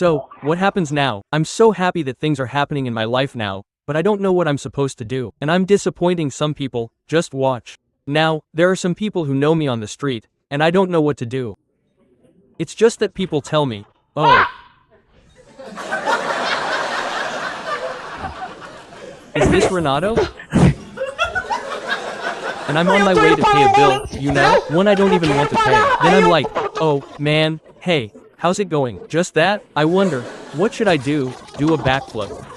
So, what happens now? I'm so happy that things are happening in my life now, but I don't know what I'm supposed to do. And I'm disappointing some people, just watch. Now, there are some people who know me on the street, and I don't know what to do. It's just that people tell me, oh. Is this Renato? And I'm on my way to pay a bill, you know, one I don't even want to pay. Then I'm like, oh, man, hey, how's it going? Just that? I wonder, what should I do? Do a backflip.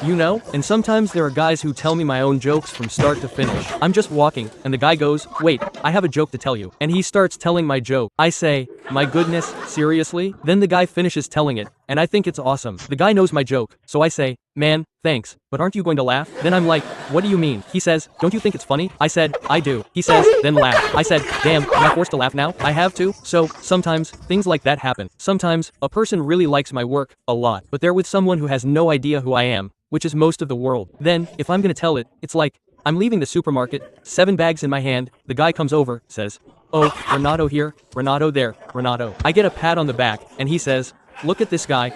You know? And sometimes there are guys who tell me my own jokes from start to finish. I'm just walking, and the guy goes, wait, I have a joke to tell you. And he starts telling my joke. I say, my goodness, seriously? Then the guy finishes telling it, and I think it's awesome. The guy knows my joke, so I say, man, thanks, but aren't you going to laugh? Then I'm like, what do you mean? He says, don't you think it's funny? I said, I do. He says, then laugh. I said, damn, am I forced to laugh now? I have to? So, sometimes, things like that happen. Sometimes, a person really likes my work, a lot, but they're with someone who has no idea who I am, which is most of the world. Then, if I'm gonna tell it, it's like, I'm leaving the supermarket, 7 bags in my hand, the guy comes over, says, oh, Renato here, Renato there, Renato. I get a pat on the back, and he says, look at this guy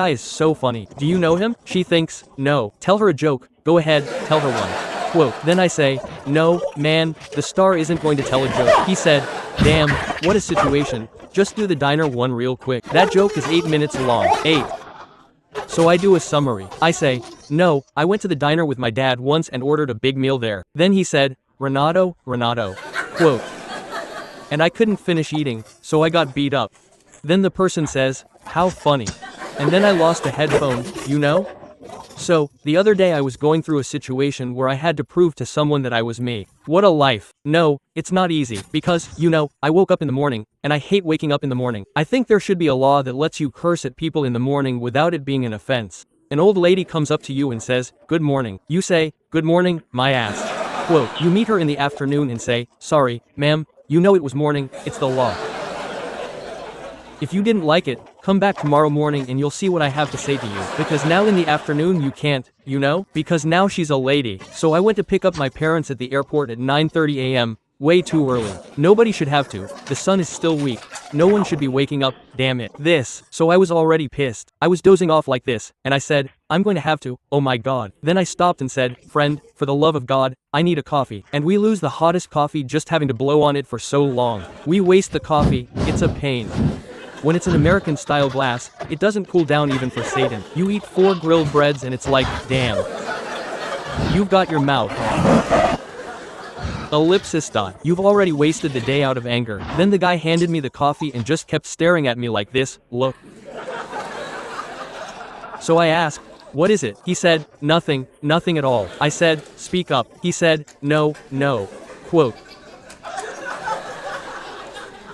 is so funny. Do you know him? She thinks, no. Tell her a joke, go ahead, tell her one. Quote, then I say, no, man, the star isn't going to tell a joke. He said, damn, what a situation. Just do the diner one real quick. That joke is 8 minutes long. 8. So I do a summary. I say, no, I went to the diner with my dad once and ordered a big meal there. Then he said, Renato. Quote, and I couldn't finish eating, so I got beat up. Then the person says, how funny. And then I lost a headphone, you know? So, the other day I was going through a situation where I had to prove to someone that I was me. What a life. No, it's not easy, because, you know, I woke up in the morning, and I hate waking up in the morning. I think there should be a law that lets you curse at people in the morning without it being an offense. An old lady comes up to you and says, good morning. You say, good morning, my ass. Quote, you meet her in the afternoon and say, sorry, ma'am, you know it was morning, it's the law. If you didn't like it, come back tomorrow morning and you'll see what I have to say to you. Because now in the afternoon you can't, you know? Because now she's a lady. So I went to pick up my parents at the airport at 9:30 a.m. Way too early. Nobody should have to. The sun is still weak. No one should be waking up, damn it. So I was already pissed. I was dozing off like this, and I said, I'm going to have to, oh my god. Then I stopped and said, friend, for the love of God, I need a coffee. And we lose the hottest coffee just having to blow on it for so long. We waste the coffee, it's a pain. When it's an American-style glass, it doesn't cool down even for Satan. You eat 4 grilled breads and it's like, damn. You've got your mouth. Ellipsis. You've already wasted the day out of anger. Then the guy handed me the coffee and just kept staring at me like this, look. So I asked, what is it? He said, nothing at all. I said, speak up. He said, no. Quote.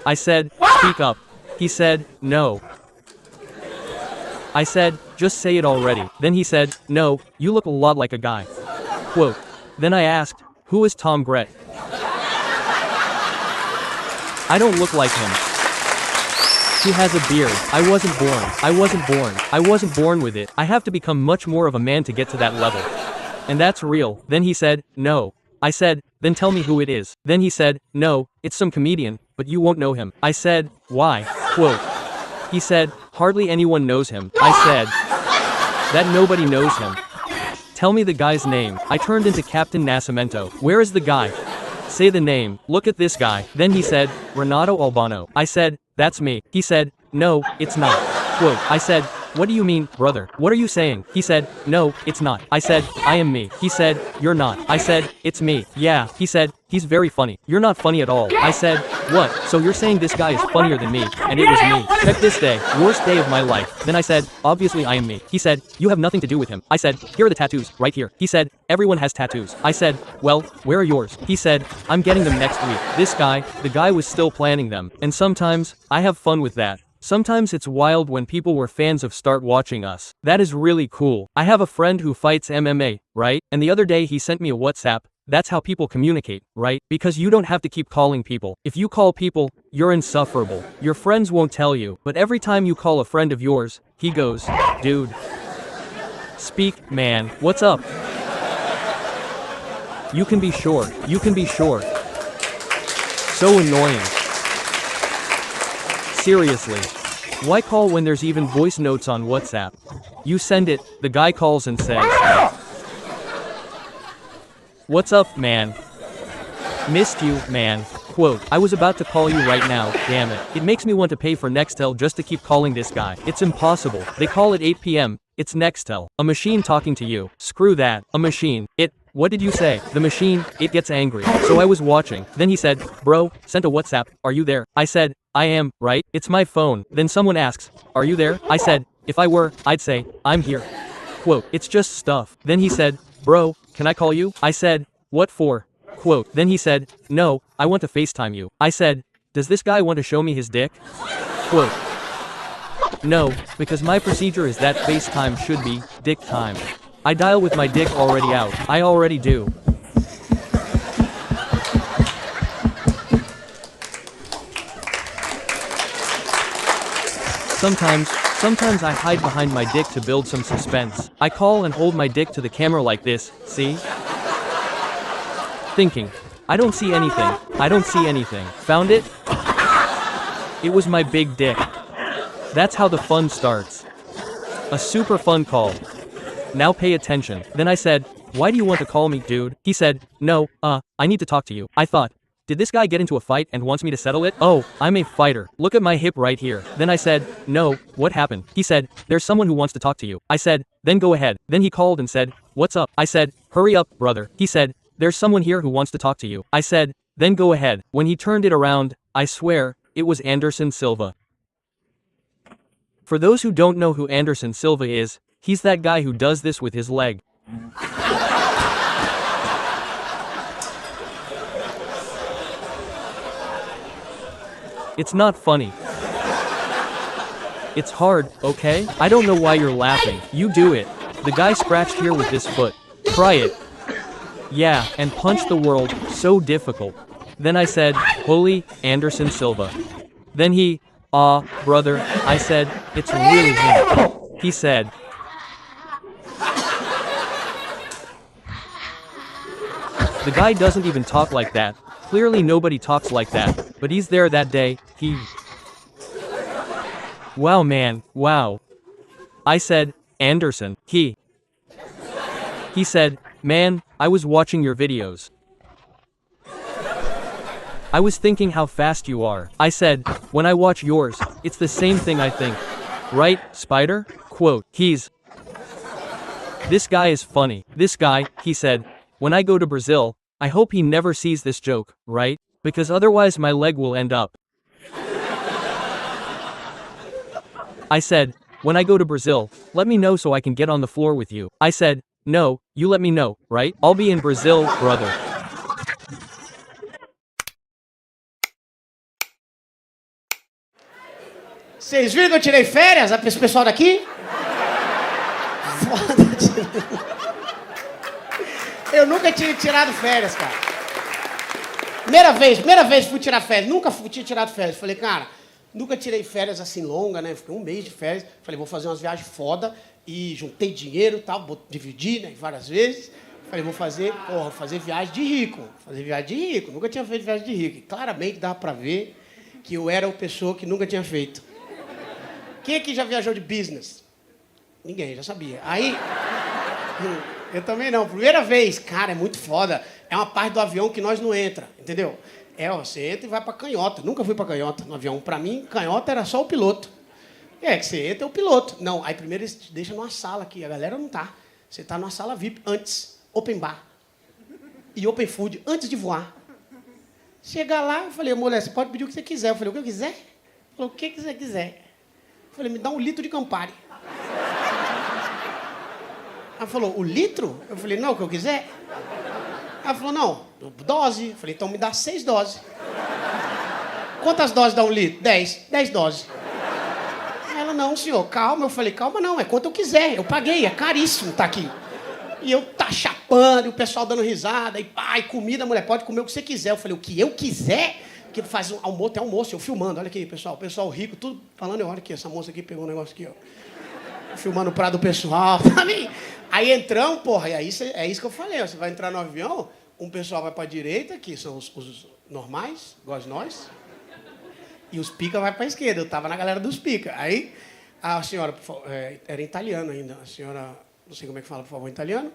I said, speak up. He said, no. I said, just say it already. Then he said, no, you look a lot like a guy. Quote. Then I asked, who is Tom Gret? I don't look like him. He has a beard. I wasn't born with it. I have to become much more of a man to get to that level. And that's real. Then he said, no. I said, then tell me who it is. Then he said, no, it's some comedian, but you won't know him. I said, why? Quote. He said, hardly anyone knows him. I said, that nobody knows him. Tell me the guy's name. I turned into Captain Nascimento. Where is the guy? Say the name. Look at this guy. Then he said, Renato Albani. I said, that's me. He said, no, it's not. Quote. I said, what do you mean, brother? What are you saying? He said, no, it's not. I said, I am me. He said, you're not. I said, it's me. Yeah. He said, he's very funny. You're not funny at all. I said, what? So you're saying this guy is funnier than me? And it was me. Check this day. Worst day of my life. Then I said, obviously I am me. He said, you have nothing to do with him. I said, here are the tattoos, right here. He said, everyone has tattoos. I said, well, where are yours? He said, I'm getting them next week. The guy was still planning them. And sometimes, I have fun with that. Sometimes it's wild when people were fans of start watching us. That is really cool. I have a friend who fights MMA, right? And the other day he sent me a WhatsApp. That's how people communicate, right? Because you don't have to keep calling people. If you call people, you're insufferable. Your friends won't tell you, but every time you call a friend of yours, he goes, dude. Speak, man, what's up? You can be sure. So annoying. Seriously. Why call when there's even voice notes on WhatsApp? You send it, the guy calls and says, "What's up, man? Missed you, man." Quote, "I was about to call you right now, damn it. It makes me want to pay for Nextel just to keep calling this guy. It's impossible. They call at 8 p.m. It's Nextel. A machine talking to you. Screw that. A machine. What did you say? The machine, it gets angry. So I was watching. Then he said, bro, sent a WhatsApp. Are you there? I said, I am, right? It's my phone. Then someone asks, are you there? I said, if I were, I'd say, I'm here. Quote, it's just stuff. Then he said, bro, can I call you? I said, what for? Quote, then he said, no, I want to FaceTime you. I said, does this guy want to show me his dick? Quote, no, because my procedure is that FaceTime should be dick time. I dial with my dick already out. I already do. Sometimes I hide behind my dick to build some suspense. I call and hold my dick to the camera like this, see? Thinking, I don't see anything. I don't see anything. Found it? It was my big dick. That's how the fun starts. A super fun call. Now pay attention. Then I said, why do you want to call me, dude? He said, no, I need to talk to you. I thought, did this guy get into a fight and wants me to settle it? Oh, I'm a fighter. Look at my hip right here. Then I said, no, what happened? He said, there's someone who wants to talk to you. I said, then go ahead. Then he called and said, what's up? I said, hurry up, brother. He said, there's someone here who wants to talk to you. I said, then go ahead. When he turned it around, I swear, it was Anderson Silva. For those who don't know who Anderson Silva is, he's that guy who does this with his leg. It's not funny. It's hard, okay? I don't know why you're laughing. You do it. The guy scratched here with his foot. Try it. Yeah, and punch the world. So difficult. Then I said, holy, Anderson Silva. Then he, brother, I said, it's really him. He said, the guy doesn't even talk like that. Clearly nobody talks like that, but he's there that day, Wow man, wow. I said, Anderson, He said, man, I was watching your videos. I was thinking how fast you are. I said, when I watch yours, it's the same thing I think. Right, Spider? Quote, this guy is funny. This guy, he said, when I go to Brazil, I hope he never sees this joke, right? Because otherwise my leg will end up. I said, when I go to Brazil, let me know so I can get on the floor with you. I said, no, you let me know, right? I'll be in Brazil, brother. Vocês viram que eu tirei férias, esse pessoal daqui? Foda. Eu nunca tinha tirado férias, cara. Primeira vez fui tirar férias. Nunca tinha tirado férias. Falei, cara, nunca tirei férias assim longa, né? Fiquei um mês de férias. Falei, vou fazer umas viagens foda. E juntei dinheiro e tal, vou dividir, né? Várias vezes. Falei, vou fazer viagem de rico. Nunca tinha feito viagem de rico. E claramente dava pra ver que eu era a pessoa que nunca tinha feito. Quem aqui já viajou de business? Ninguém, já sabia. Aí... Eu também não. Primeira vez, cara, é muito foda. É uma parte do avião que nós não entra, entendeu? Você entra e vai pra canhota. Nunca fui pra canhota no avião. Pra mim, canhota era só o piloto. Que você entra é o piloto. Não, aí primeiro eles te deixam numa sala aqui. A galera não tá. Você tá numa sala VIP antes. Open bar. E open food antes de voar. Chegar lá, eu falei, mulher, você pode pedir o que você quiser. Eu falei, o que eu quiser? Ela falou, o que você quiser? Eu falei, me dá 1 litro de Campari. Ela falou, 1 litro? Eu falei, não, o que eu quiser. Ela falou, não, dose. Eu falei, então me dá 6 doses. Quantas doses dá 1 litro? 10 doses. Ela, não, senhor, calma. Eu falei, calma não, é quanto eu quiser. Eu paguei, é caríssimo tá aqui. E eu tá chapando, e o pessoal dando risada, e pá, e comida, mulher, pode comer o que você quiser. Eu falei, o que eu quiser? Que faz um almoço, tem almoço, eu filmando, olha aqui, pessoal. O pessoal rico, tudo falando, olha aqui, essa moça aqui pegou um negócio aqui, ó. Filmando o prato do pessoal, pra mim. Aí entramos, porra, e aí é isso que eu falei, ó, você vai entrar no avião, um pessoal vai pra direita, que são os normais, igual nós, E os pica vai pra esquerda. Eu tava na galera dos pica. Aí, a senhora, era em italiano ainda. A senhora, não sei como é que fala, por favor, em italiano.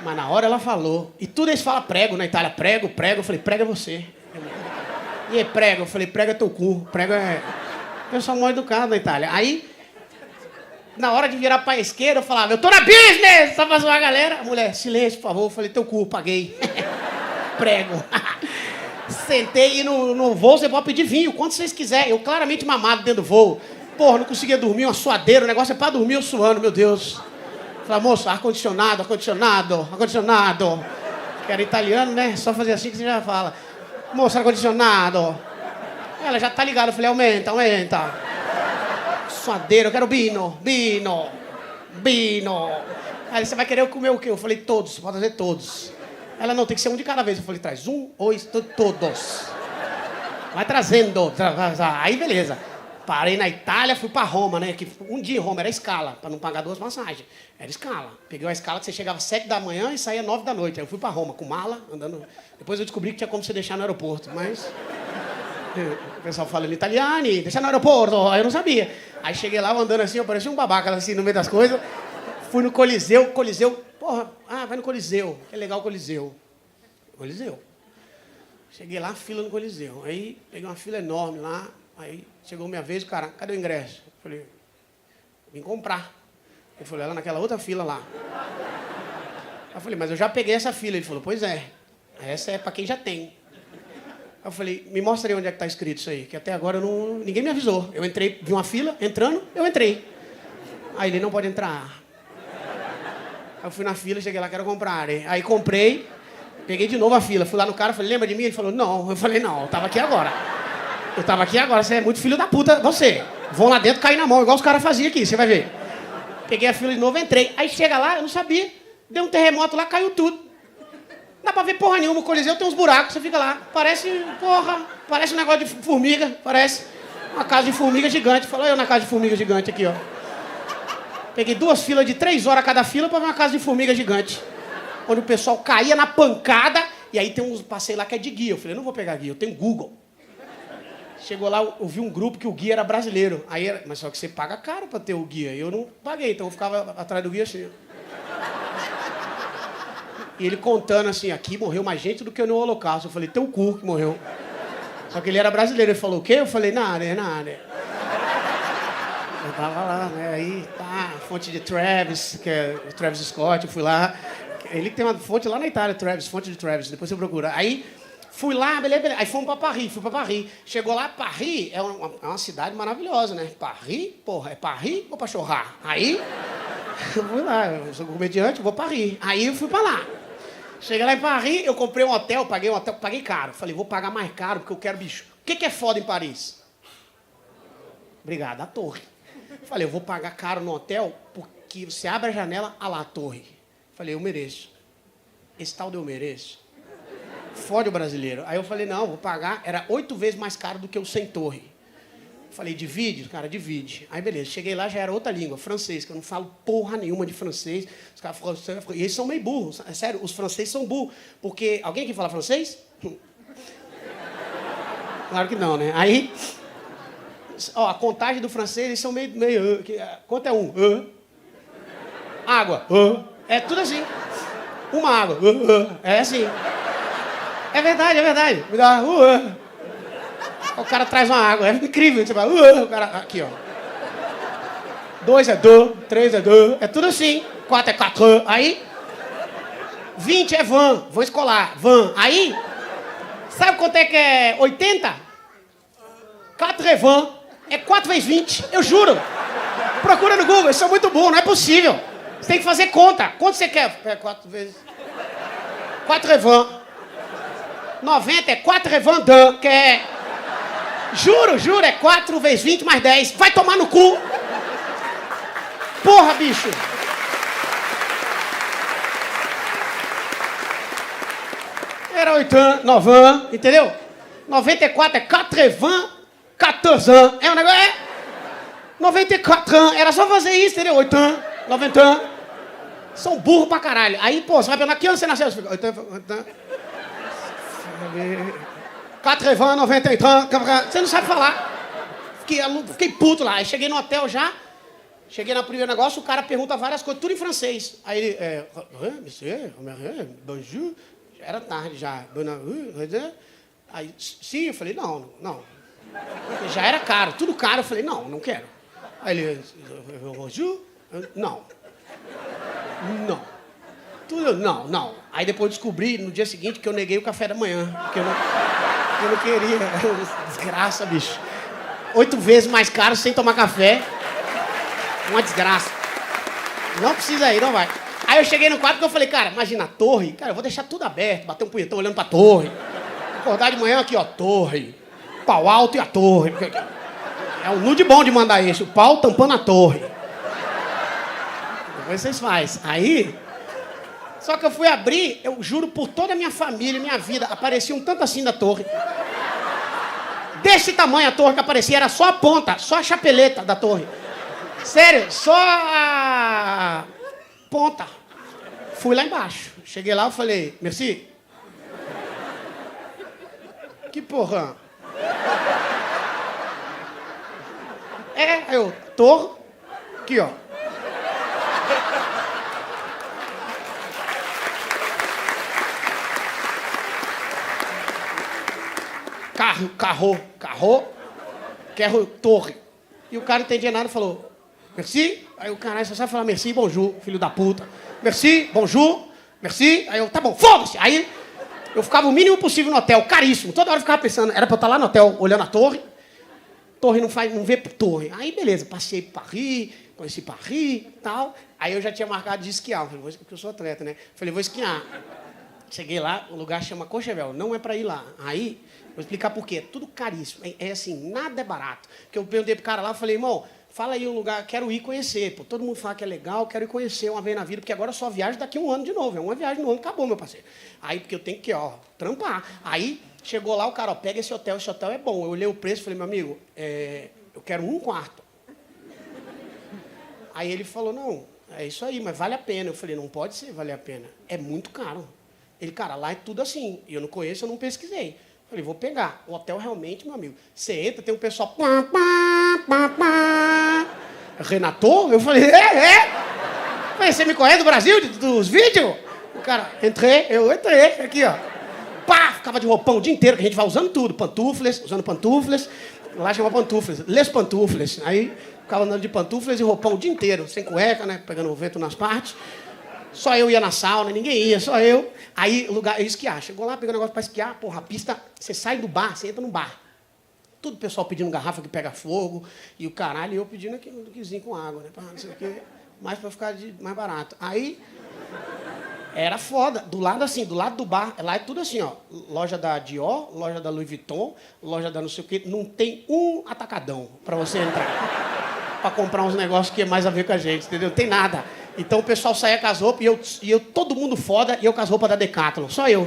Mas na hora ela falou. E tudo eles falam prego na Itália. Prego, prego. Eu falei, prego é você. E aí, prego? Eu falei, prego é teu cu. Prego é... Pessoal mal educado na Itália. Aí, na hora de virar pra esquerda, eu falava, eu tô na business! Só pra zoar a galera. A mulher, silêncio, por favor. Eu falei, teu cu, paguei. Prego. Sentei e no voo você pode pedir vinho, quanto vocês quiserem. Eu claramente mamado dentro do voo. Porra, não conseguia dormir, uma suadeira. O negócio é pra dormir, eu suando, meu Deus. Falei, moço, ar-condicionado, ar-condicionado, ar-condicionado. Que era italiano, né? Só fazer assim que você já fala. Moço, ar-condicionado. Ela já tá ligada. Eu falei, aumenta, aumenta. Suadeira, eu quero bino, bino, bino. Aí você vai querer comer o quê? Eu falei, todos, pode fazer todos. Ela, não, tem que ser um de cada vez. Eu falei, traz um, dois, todos. Vai trazendo. Aí, beleza. Parei na Itália, fui pra Roma, né? Que um dia em Roma era escala, pra não pagar 2 passagens. Era escala. Peguei uma escala que você chegava às 7 da manhã e saía 9 da noite. Aí eu fui pra Roma com mala, andando. Depois eu descobri que tinha como você deixar no aeroporto, mas... O pessoal falando italiano, deixar no aeroporto. Aí eu não sabia. Aí cheguei lá, andando assim, eu parecia um babaca, assim, no meio das coisas. Fui no Coliseu, porra, vai no Coliseu. Que legal o Coliseu. Coliseu. Cheguei lá, fila no Coliseu. Aí peguei uma fila enorme lá. Aí chegou minha vez, o cara, cadê o ingresso? Eu falei, vim comprar. Ele falou, ela naquela outra fila lá. Eu falei, mas eu já peguei essa fila. Ele falou, pois é, essa é pra quem já tem. Eu falei, me mostra aí onde é que tá escrito isso aí, que até agora ninguém me avisou. Eu entrei, vi uma fila, entrando, eu entrei. Aí ele, não pode entrar. Aí eu fui na fila, cheguei lá, quero comprar. Aí comprei, peguei de novo a fila, fui lá no cara, falei, lembra de mim? Ele falou, não. Eu falei, não, eu tava aqui agora. Eu tava aqui agora, você é muito filho da puta, você. Vão lá dentro, cair na mão, igual os caras faziam aqui, você vai ver. Peguei a fila de novo, entrei. Aí chega lá, eu não sabia, deu um terremoto lá, caiu tudo. Não dá pra ver porra nenhuma, o Coliseu tem uns buracos, você fica lá. Parece um negócio de formiga, parece uma casa de formiga gigante. Falou eu na casa de formiga gigante aqui, ó. Peguei 2 filas de 3 horas cada fila pra ver uma casa de formiga gigante. Onde o pessoal caía na pancada, e aí tem uns passei lá que é de guia. Eu falei, não vou pegar guia, eu tenho Google. Chegou lá, eu vi um grupo que o guia era brasileiro. Mas só que você paga caro pra ter o guia. Eu não paguei, então eu ficava atrás do guia assim. E ele contando assim, aqui morreu mais gente do que no Holocausto. Eu falei, teu cu que morreu. Só que ele era brasileiro. Ele falou, o quê? Eu falei, nada. Eu tava lá, né? Aí, tá, fonte de Travis, que é o Travis Scott, eu fui lá. Ele tem uma fonte lá na Itália, Travis, fonte de Travis, depois você procura. Aí, fui lá, beleza. Aí fomos pra Paris, Chegou lá, Paris é uma cidade maravilhosa, né? Paris, porra, é Paris ou pra chorrar? Aí, eu fui lá, eu sou comediante, vou pra Paris. Aí eu fui pra lá. Cheguei lá em Paris, eu comprei um hotel, paguei caro. Falei, vou pagar mais caro porque eu quero bicho. O que é foda em Paris? Obrigado, a torre. Falei, eu vou pagar caro no hotel porque você abre a janela, olha lá a torre. Falei, eu mereço. Esse tal de eu mereço. Fode o brasileiro. Aí eu falei, não, vou pagar. Era 8 vezes mais caro do que o sem torre. Falei, divide? Cara, divide. Aí, beleza. Cheguei lá, já era outra língua, francês, que eu não falo porra nenhuma de francês. Os caras falam, e eles são meio burros. É sério, os franceses são burros. Porque... Alguém aqui fala francês? Claro que não, né? Aí... Ó, a contagem do francês, eles são meio quanto é um? Água. É tudo assim. Uma água. É assim. É verdade. Me dá o cara traz uma água. É incrível. Você vai, o cara... Aqui, ó. 2 é do, 3 é do. É tudo assim. 4 é 4. Aí... 20 é van escolar. Van. Aí... Sabe quanto é que é 80? 4 é van. É 4 vezes 20. Eu juro. Procura no Google. Isso é muito bom. Não é possível. Você tem que fazer conta. Quanto você quer? É 4 vezes... 4 é van. 90 é 4 é van dan, que é... Juro, é 4 vezes 20 mais 10. Vai tomar no cu. Porra, bicho. Era 8 anos, 9 anos, entendeu? 94 é 14 anos. É um negócio, 94 anos. Era só fazer isso, entendeu? 8 anos, 90 anos. São burros pra caralho. Aí, pô, você vai perguntar, que ano você nasceu? Você fica, 8 anos. 80, 90, 30, você não sabe falar. Fiquei puto lá. Aí cheguei no hotel já, cheguei no primeiro negócio, o cara pergunta várias coisas, tudo em francês. Aí ele, monsieur, bonjour. Já era tarde já. Aí, sim, eu falei, não. Já era caro, tudo caro. Eu falei, não quero. Aí ele, bonjour? Não. Tudo, não. Aí depois descobri, no dia seguinte, que eu neguei o café da manhã. Porque eu não queria. Desgraça, bicho. 8 vezes mais caro sem tomar café. Uma desgraça. Não precisa ir, não vai. Aí eu cheguei no quarto e eu falei, cara, imagina a torre. Cara, eu vou deixar tudo aberto, bater um punhetão olhando pra torre. Acordar de manhã aqui, ó, torre. Pau alto e a torre. É um nude bom de mandar isso. O pau tampando a torre. Depois vocês fazem. Aí... Só que eu fui abrir, eu juro por toda a minha família, minha vida, aparecia um tanto assim da torre. Desse tamanho a torre que aparecia, era só a ponta, só a chapeleta da torre. Sério, só a ponta. Fui lá embaixo. Cheguei lá, eu falei, merci. Que porra? Aí eu, torre, aqui ó. Carro, quero torre. E o cara não entendia nada, falou, merci. Aí o cara só sabe falar merci, bonjour, filho da puta. Merci, bonjour, merci. Aí eu, tá bom, foda-se. Aí eu ficava o mínimo possível no hotel, caríssimo. Toda hora eu ficava pensando, era pra eu estar lá no hotel, olhando a torre. Torre não vê torre. Aí beleza, passei Paris, conheci Paris e tal. Aí eu já tinha marcado de esquiar. Falei, porque eu sou atleta, né? Falei, vou esquiar. Cheguei lá, o lugar chama Courchevel, não é pra ir lá. Aí... Vou explicar por quê. É tudo caríssimo. É assim, nada é barato. Porque eu perguntei pro cara lá, falei, irmão, fala aí um lugar, quero ir conhecer. Pô, todo mundo fala que é legal, quero ir conhecer uma vez na vida, porque agora eu só viajo daqui a um ano de novo. É uma viagem no ano, acabou, meu parceiro. Aí, porque eu tenho que, ó, trampar. Aí, chegou lá, o cara, ó, pega esse hotel é bom. Eu olhei o preço e falei, meu amigo, eu quero 1 quarto. Aí ele falou, não, é isso aí, mas vale a pena. Eu falei, não pode ser valer a pena. É muito caro. Ele, cara, lá é tudo assim. E eu não conheço, eu não pesquisei. Falei, vou pegar. O hotel realmente, meu amigo, você entra, tem um pessoal... Renato? Eu falei, Falei, você me conhece do Brasil, dos vídeos? O cara, eu entrei, aqui, ó. Pá, ficava de roupão o dia inteiro, que a gente vai usando tudo. Pantufles, usando pantufles. Lá chama pantufles, les pantufles. Aí, ficava andando de pantufles e roupão o dia inteiro, sem cueca, né, pegando o vento nas partes. Só eu ia na sauna, ninguém ia, só eu. Aí, lugar, eu ia esquiar. Chegou lá, pegou um negócio pra esquiar, porra, a pista, você sai do bar, você entra no bar. Tudo o pessoal pedindo garrafa que pega fogo, e o caralho, e eu pedindo aqui um quizinho com água, né, pra não sei o quê, mais pra ficar mais barato. Aí, era foda. Do lado assim, do lado do bar, lá é tudo assim, ó. Loja da Dior, loja da Louis Vuitton, loja da não sei o quê. Não tem um atacadão pra você entrar. Pra comprar uns negócios que é mais a ver com a gente, entendeu? Não tem nada. Então o pessoal saía com as roupas e eu todo mundo foda, e eu com as roupas da Decathlon. Só eu.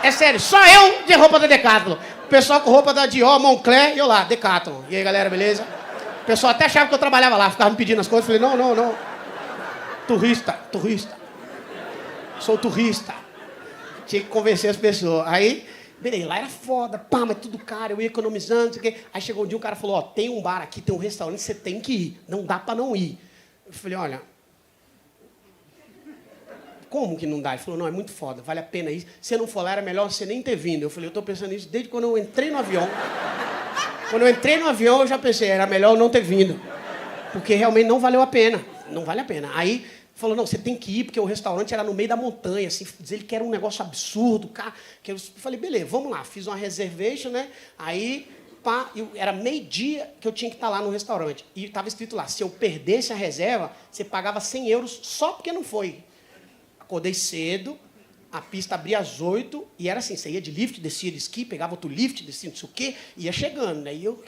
É sério, só eu de roupa da Decathlon. O pessoal com roupa da Dior, Moncler, e eu lá, Decathlon. E aí, galera, beleza? O pessoal até achava que eu trabalhava lá, ficava me pedindo as coisas. Eu falei, não. Turista. Sou turista. Tinha que convencer as pessoas. Aí, beleza, lá era foda, pá, mas tudo caro, eu ia economizando, não sei o quê. Aí chegou um dia, um cara falou, ó, tem um bar aqui, tem um restaurante, você tem que ir. Não dá pra não ir. Eu falei, olha... Como que não dá? Ele falou, não, é muito foda, vale a pena ir. Se não for lá, era melhor você nem ter vindo. Eu falei, eu tô pensando nisso desde quando eu entrei no avião. Quando eu entrei no avião, eu já pensei, era melhor eu não ter vindo. Porque realmente não valeu a pena. Não vale a pena. Aí, falou, não, você tem que ir, porque o restaurante era no meio da montanha, assim, diz ele que era um negócio absurdo, cara. Que eu falei, beleza, vamos lá. Fiz uma reservation, né? Aí, pá, era meio-dia que eu tinha que estar lá no restaurante. E estava escrito lá, se eu perdesse a reserva, você pagava 100 euros só porque não foi. Acordei cedo, a pista abria às 8, e era assim, você ia de lift, descia de esqui, pegava outro lift, descia não sei o quê, ia chegando, né? E eu,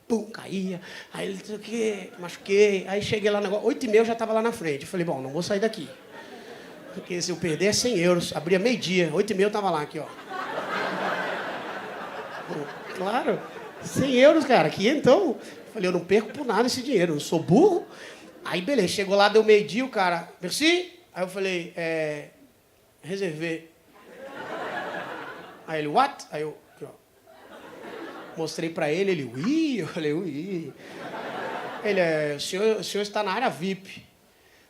pum, caía, aí não sei o quê, machuquei, aí cheguei lá, 8h30 eu já estava lá na frente. Eu falei, bom, não vou sair daqui, porque se eu perder é 100 euros, abria meio-dia, 8h30 eu estava lá, aqui, ó. Claro, 100 euros, cara, aqui então, eu falei, eu não perco por nada esse dinheiro, eu não sou burro. Aí, beleza, chegou lá, deu meio-dia, o cara, merci. Aí eu falei, reservei. Aí ele, what? Aí eu, aqui, ó. Mostrei pra ele, ui, eu falei, ui. Ele, o senhor está na área VIP.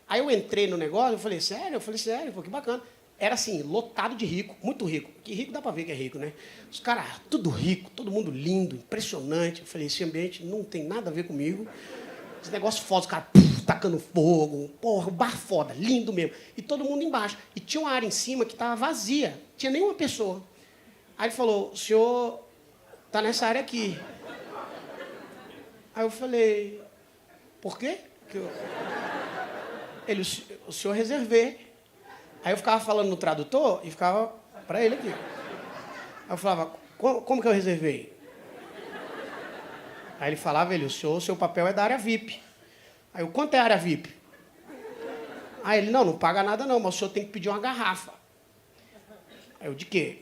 Aí eu entrei no negócio, eu falei, sério? Eu falei, sério, pô, que bacana. Era assim, lotado de rico, muito rico. Que rico dá pra ver que é rico, né? Os caras, tudo rico, todo mundo lindo, impressionante. Eu falei, esse ambiente não tem nada a ver comigo. Esse negócio foda, os caras tacando fogo. Porra, um bar foda, lindo mesmo. E todo mundo embaixo. E tinha uma área em cima que tava vazia. Não tinha nenhuma pessoa. Aí ele falou, o senhor tá nessa área aqui. Aí eu falei, por quê? Ele, o senhor reservei. Aí eu ficava falando no tradutor e ficava para ele aqui. Aí eu falava, como que eu reservei? Aí ele falava, o seu papel é da área VIP. Aí eu, quanto é a área VIP? Aí ele, não paga nada não, mas o senhor tem que pedir uma garrafa. Aí eu, de quê?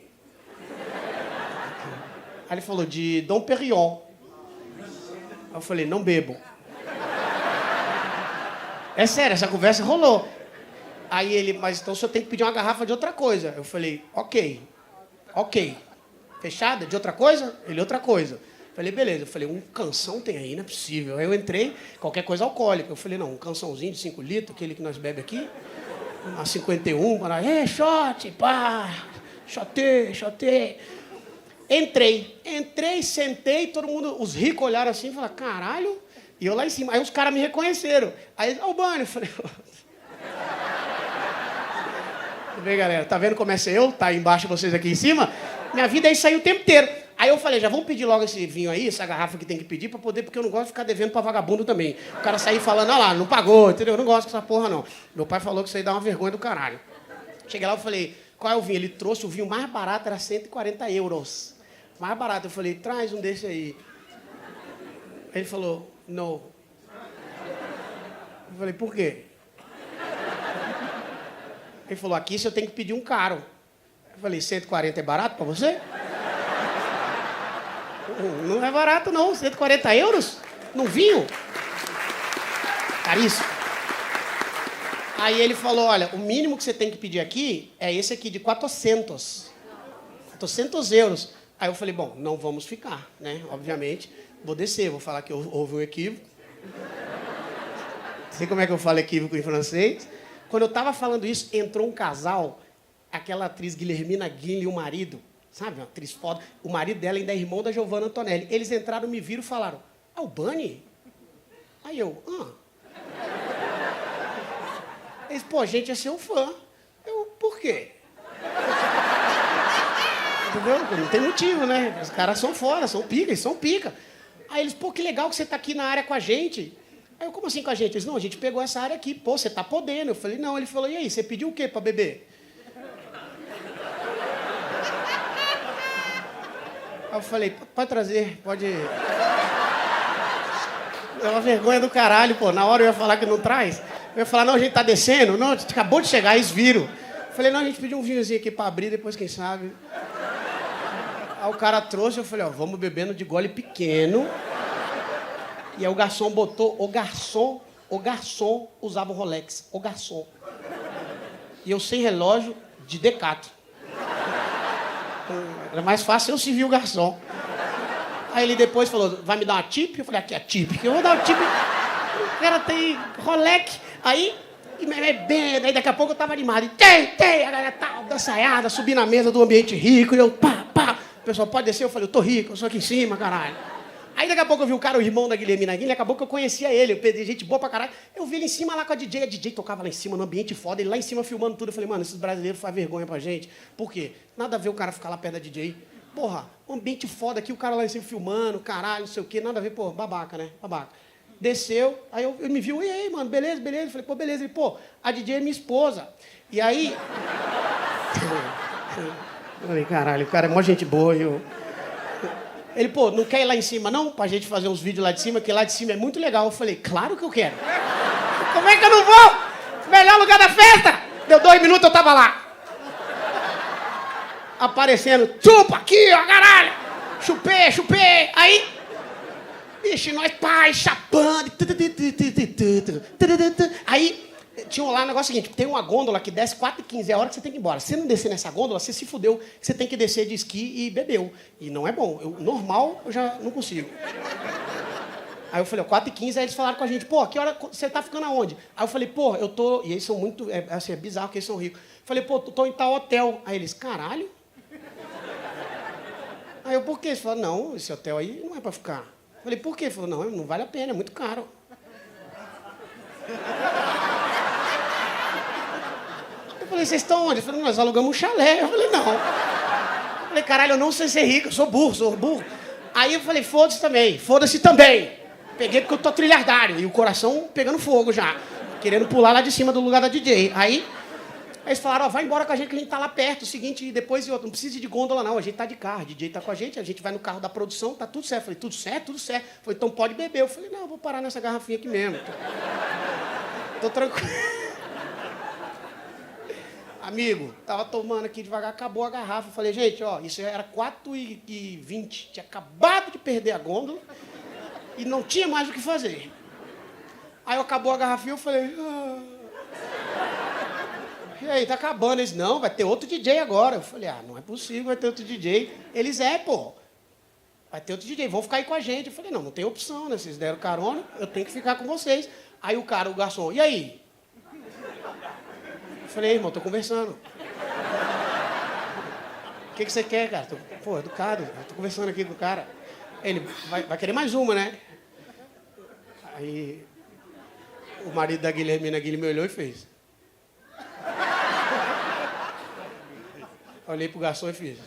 Aí ele falou, de Dom Perignon. Aí eu falei, não bebo. É sério, essa conversa rolou. Aí ele, mas então o senhor tem que pedir uma garrafa de outra coisa. Eu falei, ok. Fechada? De outra coisa? Ele, outra coisa. Eu falei, beleza. Eu falei, um canção tem aí, não é possível. Aí eu entrei, qualquer coisa alcoólica. Eu falei, não, um cançãozinho de 5 litros, aquele que nós bebe aqui. A 51, para shot, pá, shotei. Entrei, sentei, todo mundo, os ricos olharam assim e falaram, caralho. E eu lá em cima. Aí os caras me reconheceram. Aí, Albani, eu falei... Tudo bem, galera? Tá vendo como é ser eu? Tá aí embaixo, vocês aqui em cima? Minha vida é isso aí o tempo inteiro. Aí eu falei, já vamos pedir logo esse vinho aí, essa garrafa que tem que pedir, pra poder, porque eu não gosto de ficar devendo pra vagabundo também. O cara sair falando, lá, não pagou, entendeu? Eu não gosto dessa porra, não. Meu pai falou que isso aí dá uma vergonha do caralho. Cheguei lá e falei, qual é o vinho? Ele trouxe o vinho mais barato, era 140 euros. Mais barato. Eu falei, traz um desse aí. Ele falou, não. Eu falei, por quê? Ele falou, aqui você tem que pedir um caro. Eu falei, 140 é barato pra você? Não é barato, não. 140 euros? Num vinho? Caríssimo. Aí ele falou, olha, o mínimo que você tem que pedir aqui é esse aqui de 400. 400 euros. Aí eu falei, bom, não vamos ficar, né? Obviamente, vou descer, vou falar que houve um equívoco. Não sei como é que eu falo equívoco em francês. Quando eu tava falando isso, entrou um casal, aquela atriz Guilhermina Guinle e o marido, sabe, uma atriz foda. O marido dela ainda é irmão da Giovanna Antonelli. Eles entraram, me viram e falaram, Albani? Aí eu, Eles, pô, a gente é seu fã. Eu, por quê? Entendeu? Não tem motivo, né? Os caras são fora, são pica. Aí eles, pô, que legal que você tá aqui na área com a gente. Aí eu, como assim com a gente? Eles, não, a gente pegou essa área aqui. Pô, você tá podendo. Eu falei, não. Ele falou, e aí, você pediu o quê pra beber? Aí eu falei, pode trazer, pode... É uma vergonha do caralho, pô. Na hora eu ia falar que não traz. Eu ia falar, não, a gente tá descendo. Não, a gente acabou de chegar, eles viram. Eu falei, não, a gente pediu um vinhozinho aqui pra abrir, depois quem sabe. Aí o cara trouxe, eu falei, ó, vamos bebendo de gole pequeno. E aí o garçom botou, o garçom usava o Rolex, o garçom. E eu sem relógio, de Decato. Era mais fácil eu servir o garçom. Aí ele depois falou, vai me dar uma tip? Eu falei, aqui é tip, que eu vou dar uma tip. O cara tem Rolex, aí bebendo, aí daqui a pouco eu tava animado. E tem, a galera tal, dançaiada, subi na mesa do ambiente rico, e eu, pá. O pessoal, pode descer? Eu falei, eu tô rico, eu sou aqui em cima, caralho. Aí daqui a pouco eu vi o cara, o irmão da Guilhermina Guinle, acabou que eu conhecia ele, eu pedi gente boa pra caralho. Eu vi ele em cima lá com a DJ tocava lá em cima, no ambiente foda, ele lá em cima filmando tudo. Eu falei, mano, esses brasileiros fazem vergonha pra gente. Por quê? Nada a ver o cara ficar lá perto da DJ. Porra, um ambiente foda aqui, o cara lá em cima filmando, caralho, não sei o quê, nada a ver, pô, babaca, né? Babaca. Desceu, aí ele me viu, e aí, mano, beleza? Eu falei, pô, beleza. Ele, pô, a DJ é minha esposa. E aí... Eu falei, caralho, o cara é mó gente boa, eu... Ele, pô, não quer ir lá em cima, não? Pra gente fazer uns vídeos lá de cima, que lá de cima é muito legal. Eu falei, claro que eu quero. Como é que eu não vou? Melhor lugar da festa! Deu 2 minutos, eu tava lá. Aparecendo, chupa aqui, ó, caralho! Chupei. Aí, bicho, nós pais chapando. Aí, tinham lá o negócio seguinte, tem uma gôndola que desce 4h15, é a hora que você tem que ir embora. Se você não descer nessa gôndola, você se fudeu, você tem que descer de esqui e bebeu. E não é bom. Normal, eu já não consigo. Aí eu falei, 4h15, aí eles falaram com a gente, pô, que hora você tá ficando aonde? Aí eu falei, pô, eu tô... E eles são muito... assim, é bizarro que eles são ricos. Falei, pô, tô em tal hotel. Aí eles, caralho? Aí eu, por quê? Eles falaram, não, esse hotel aí não é pra ficar. Falei, por quê? Ele falou, não vale a pena, é muito caro. Eu falei, vocês estão onde? Ele falou, nós alugamos um chalé. Eu falei, não. Eu falei, caralho, eu não sei ser rico, eu sou burro. Aí eu falei, foda-se também. Peguei porque eu tô trilhardário. E o coração pegando fogo já. Querendo pular lá de cima do lugar da DJ. Aí eles falaram, ó, vai embora com a gente que a gente tá lá perto. O seguinte, depois não precisa ir de gôndola não, a gente tá de carro. A DJ tá com a gente vai no carro da produção, tá tudo certo. Eu falei, tudo certo? Tudo certo. Eu falei, então pode beber. Eu falei, não, eu vou parar nessa garrafinha aqui mesmo. Tô tranquilo. Amigo, tava tomando aqui devagar, acabou a garrafa. Eu falei, gente, ó, isso era 4h20. Tinha acabado de perder a gôndola e não tinha mais o que fazer. Aí acabou a garrafinha, eu falei... E aí, tá acabando. Eles, não, vai ter outro DJ agora. Eu falei, não é possível, vai ter outro DJ. Eles, pô, vai ter outro DJ, vão ficar aí com a gente. Eu falei, não tem opção, né? Vocês deram carona, eu tenho que ficar com vocês. Aí o garçom, e aí? Eu falei, irmão, tô conversando. O que você quer, cara? Pô, educado, eu tô conversando aqui com o cara. Ele, vai querer mais uma, né? Aí o marido da Guilhermina me olhou e fez. Olhei pro garçom e fiz.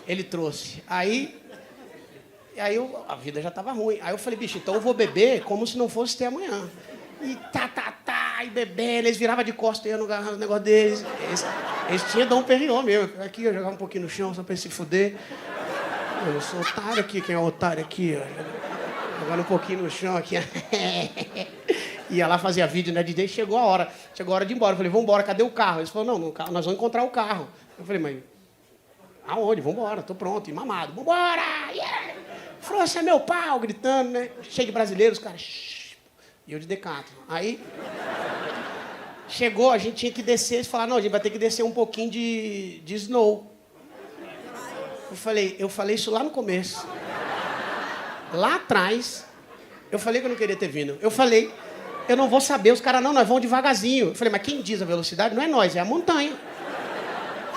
Ele trouxe. Aí a vida já estava ruim. Aí eu falei, bicho, então eu vou beber como se não fosse ter amanhã. E e bebendo, eles viravam de costas, eu no negócio deles. Eles tinham Dom Perignon mesmo. Aqui eu jogava um pouquinho no chão só pra eles se fuder. Eu sou otário aqui, quem é o otário aqui? Jogando um pouquinho no chão aqui. Ia lá fazer vídeo, né? DJ, chegou a hora de ir embora. Eu falei, vamos embora, cadê o carro? Eles falaram, não, nós vamos encontrar o carro. Eu falei, mas aonde? Vambora, tô pronto, e mamado. Vambora! Yeah! França é meu pau, gritando, né? Cheio de brasileiros, cara. E eu de decato. Aí chegou, a gente tinha que descer, eles falaram, não, a gente vai ter que descer um pouquinho de snow. Eu falei isso lá no começo. Lá atrás, eu falei que eu não queria ter vindo. Eu falei, eu não vou saber, os caras não, nós vamos devagarzinho. Eu falei, mas quem diz a velocidade não é nós, é a montanha.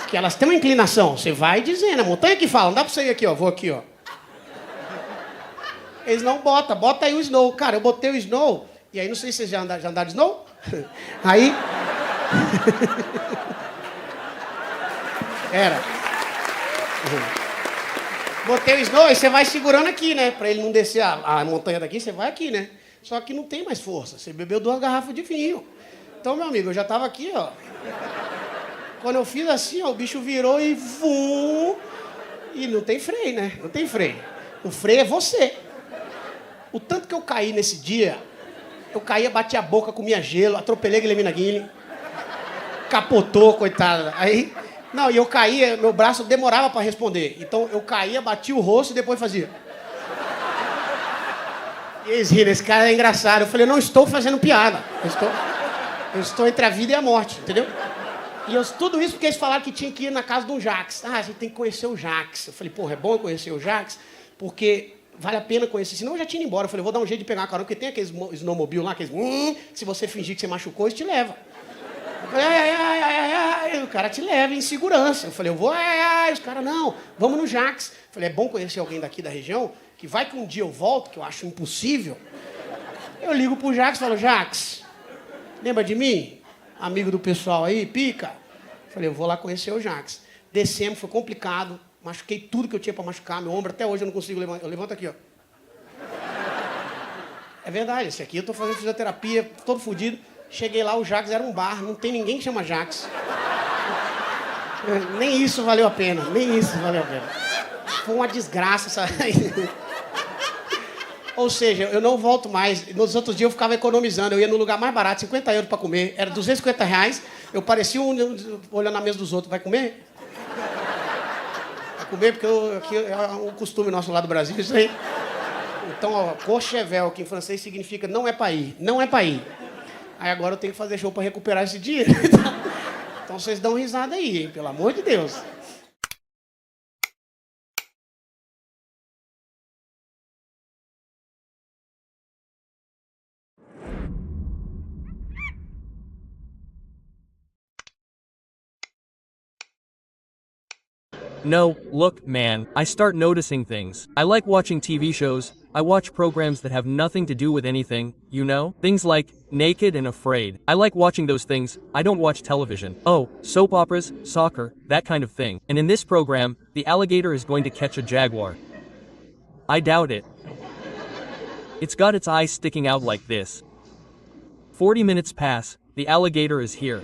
Que elas têm uma inclinação, você vai dizendo, a montanha que fala, não dá pra você ir aqui, ó, vou aqui, ó. Eles não bota aí o snow. Cara, eu botei o snow, e aí não sei se vocês já andaram de snow? Aí... Era. Botei o snow e você vai segurando aqui, né? Pra ele não descer a montanha daqui, você vai aqui, né? Só que não tem mais força. Você bebeu 2 garrafas de vinho. Então, meu amigo, eu já tava aqui, ó. Quando eu fiz assim, ó, o bicho virou e vum. E não tem freio, né? Não tem freio. O freio é você. O tanto que eu caí nesse dia, eu caía, bati a boca, comia gelo, atropelei a Guilhermina Guilherme. Capotou, coitada. Aí... Não, e eu caía, meu braço demorava pra responder. Então eu caía, batia o rosto e depois fazia. E eles riram, esse cara é engraçado. Eu falei, eu não estou fazendo piada. Eu estou entre a vida e a morte, entendeu? E tudo isso porque eles falaram que tinha que ir na casa de um Jax. A gente tem que conhecer o Jax. Eu falei, porra, é bom conhecer o Jax, porque vale a pena conhecer. Senão eu já tinha ido embora. Eu falei, vou dar um jeito de pegar uma carona, porque tem aqueles snowmobile lá, aqueles... se você fingir que você machucou, eles te levam. Eu falei, o cara te leva em segurança. Eu falei, eu vou, os caras, não, vamos no Jax. Eu falei, é bom conhecer alguém daqui da região, que vai que um dia eu volto, que eu acho impossível. Eu ligo pro Jax e falo, Jax, lembra de mim? Amigo do pessoal aí, pica. Eu falei, eu vou lá conhecer o Jax. Descemos, foi complicado, machuquei tudo que eu tinha pra machucar, meu ombro até hoje eu não consigo levantar. Eu levanto aqui, ó. É verdade, esse aqui eu tô fazendo fisioterapia, todo fodido. Cheguei lá, o Jax era um bar, não tem ninguém que chama Jax. Nem isso valeu a pena, nem isso valeu a pena. Foi uma desgraça essa... Ou seja, eu não volto mais. Nos outros dias eu ficava economizando. Eu ia no lugar mais barato, 50 euros para comer. Era 250 reais. Eu parecia olhando na mesa dos outros. Vai comer? Vai comer, porque aqui é um costume nosso lá do Brasil, isso aí. Então, ó, cochevel, que em francês significa não é para ir. Não é para ir. Aí agora eu tenho que fazer show para recuperar esse dinheiro. Então vocês dão risada aí, hein? Pelo amor de Deus. No, look, man, I start noticing things. I like watching TV shows. I watch programs that have nothing to do with anything, you know? Things like Naked and Afraid. I like watching those things. I don't watch television. Oh, soap operas, soccer, that kind of thing. And in this program, the alligator is going to catch a jaguar. I doubt it. It's got its eyes sticking out like this. 40 minutes pass, the alligator is here.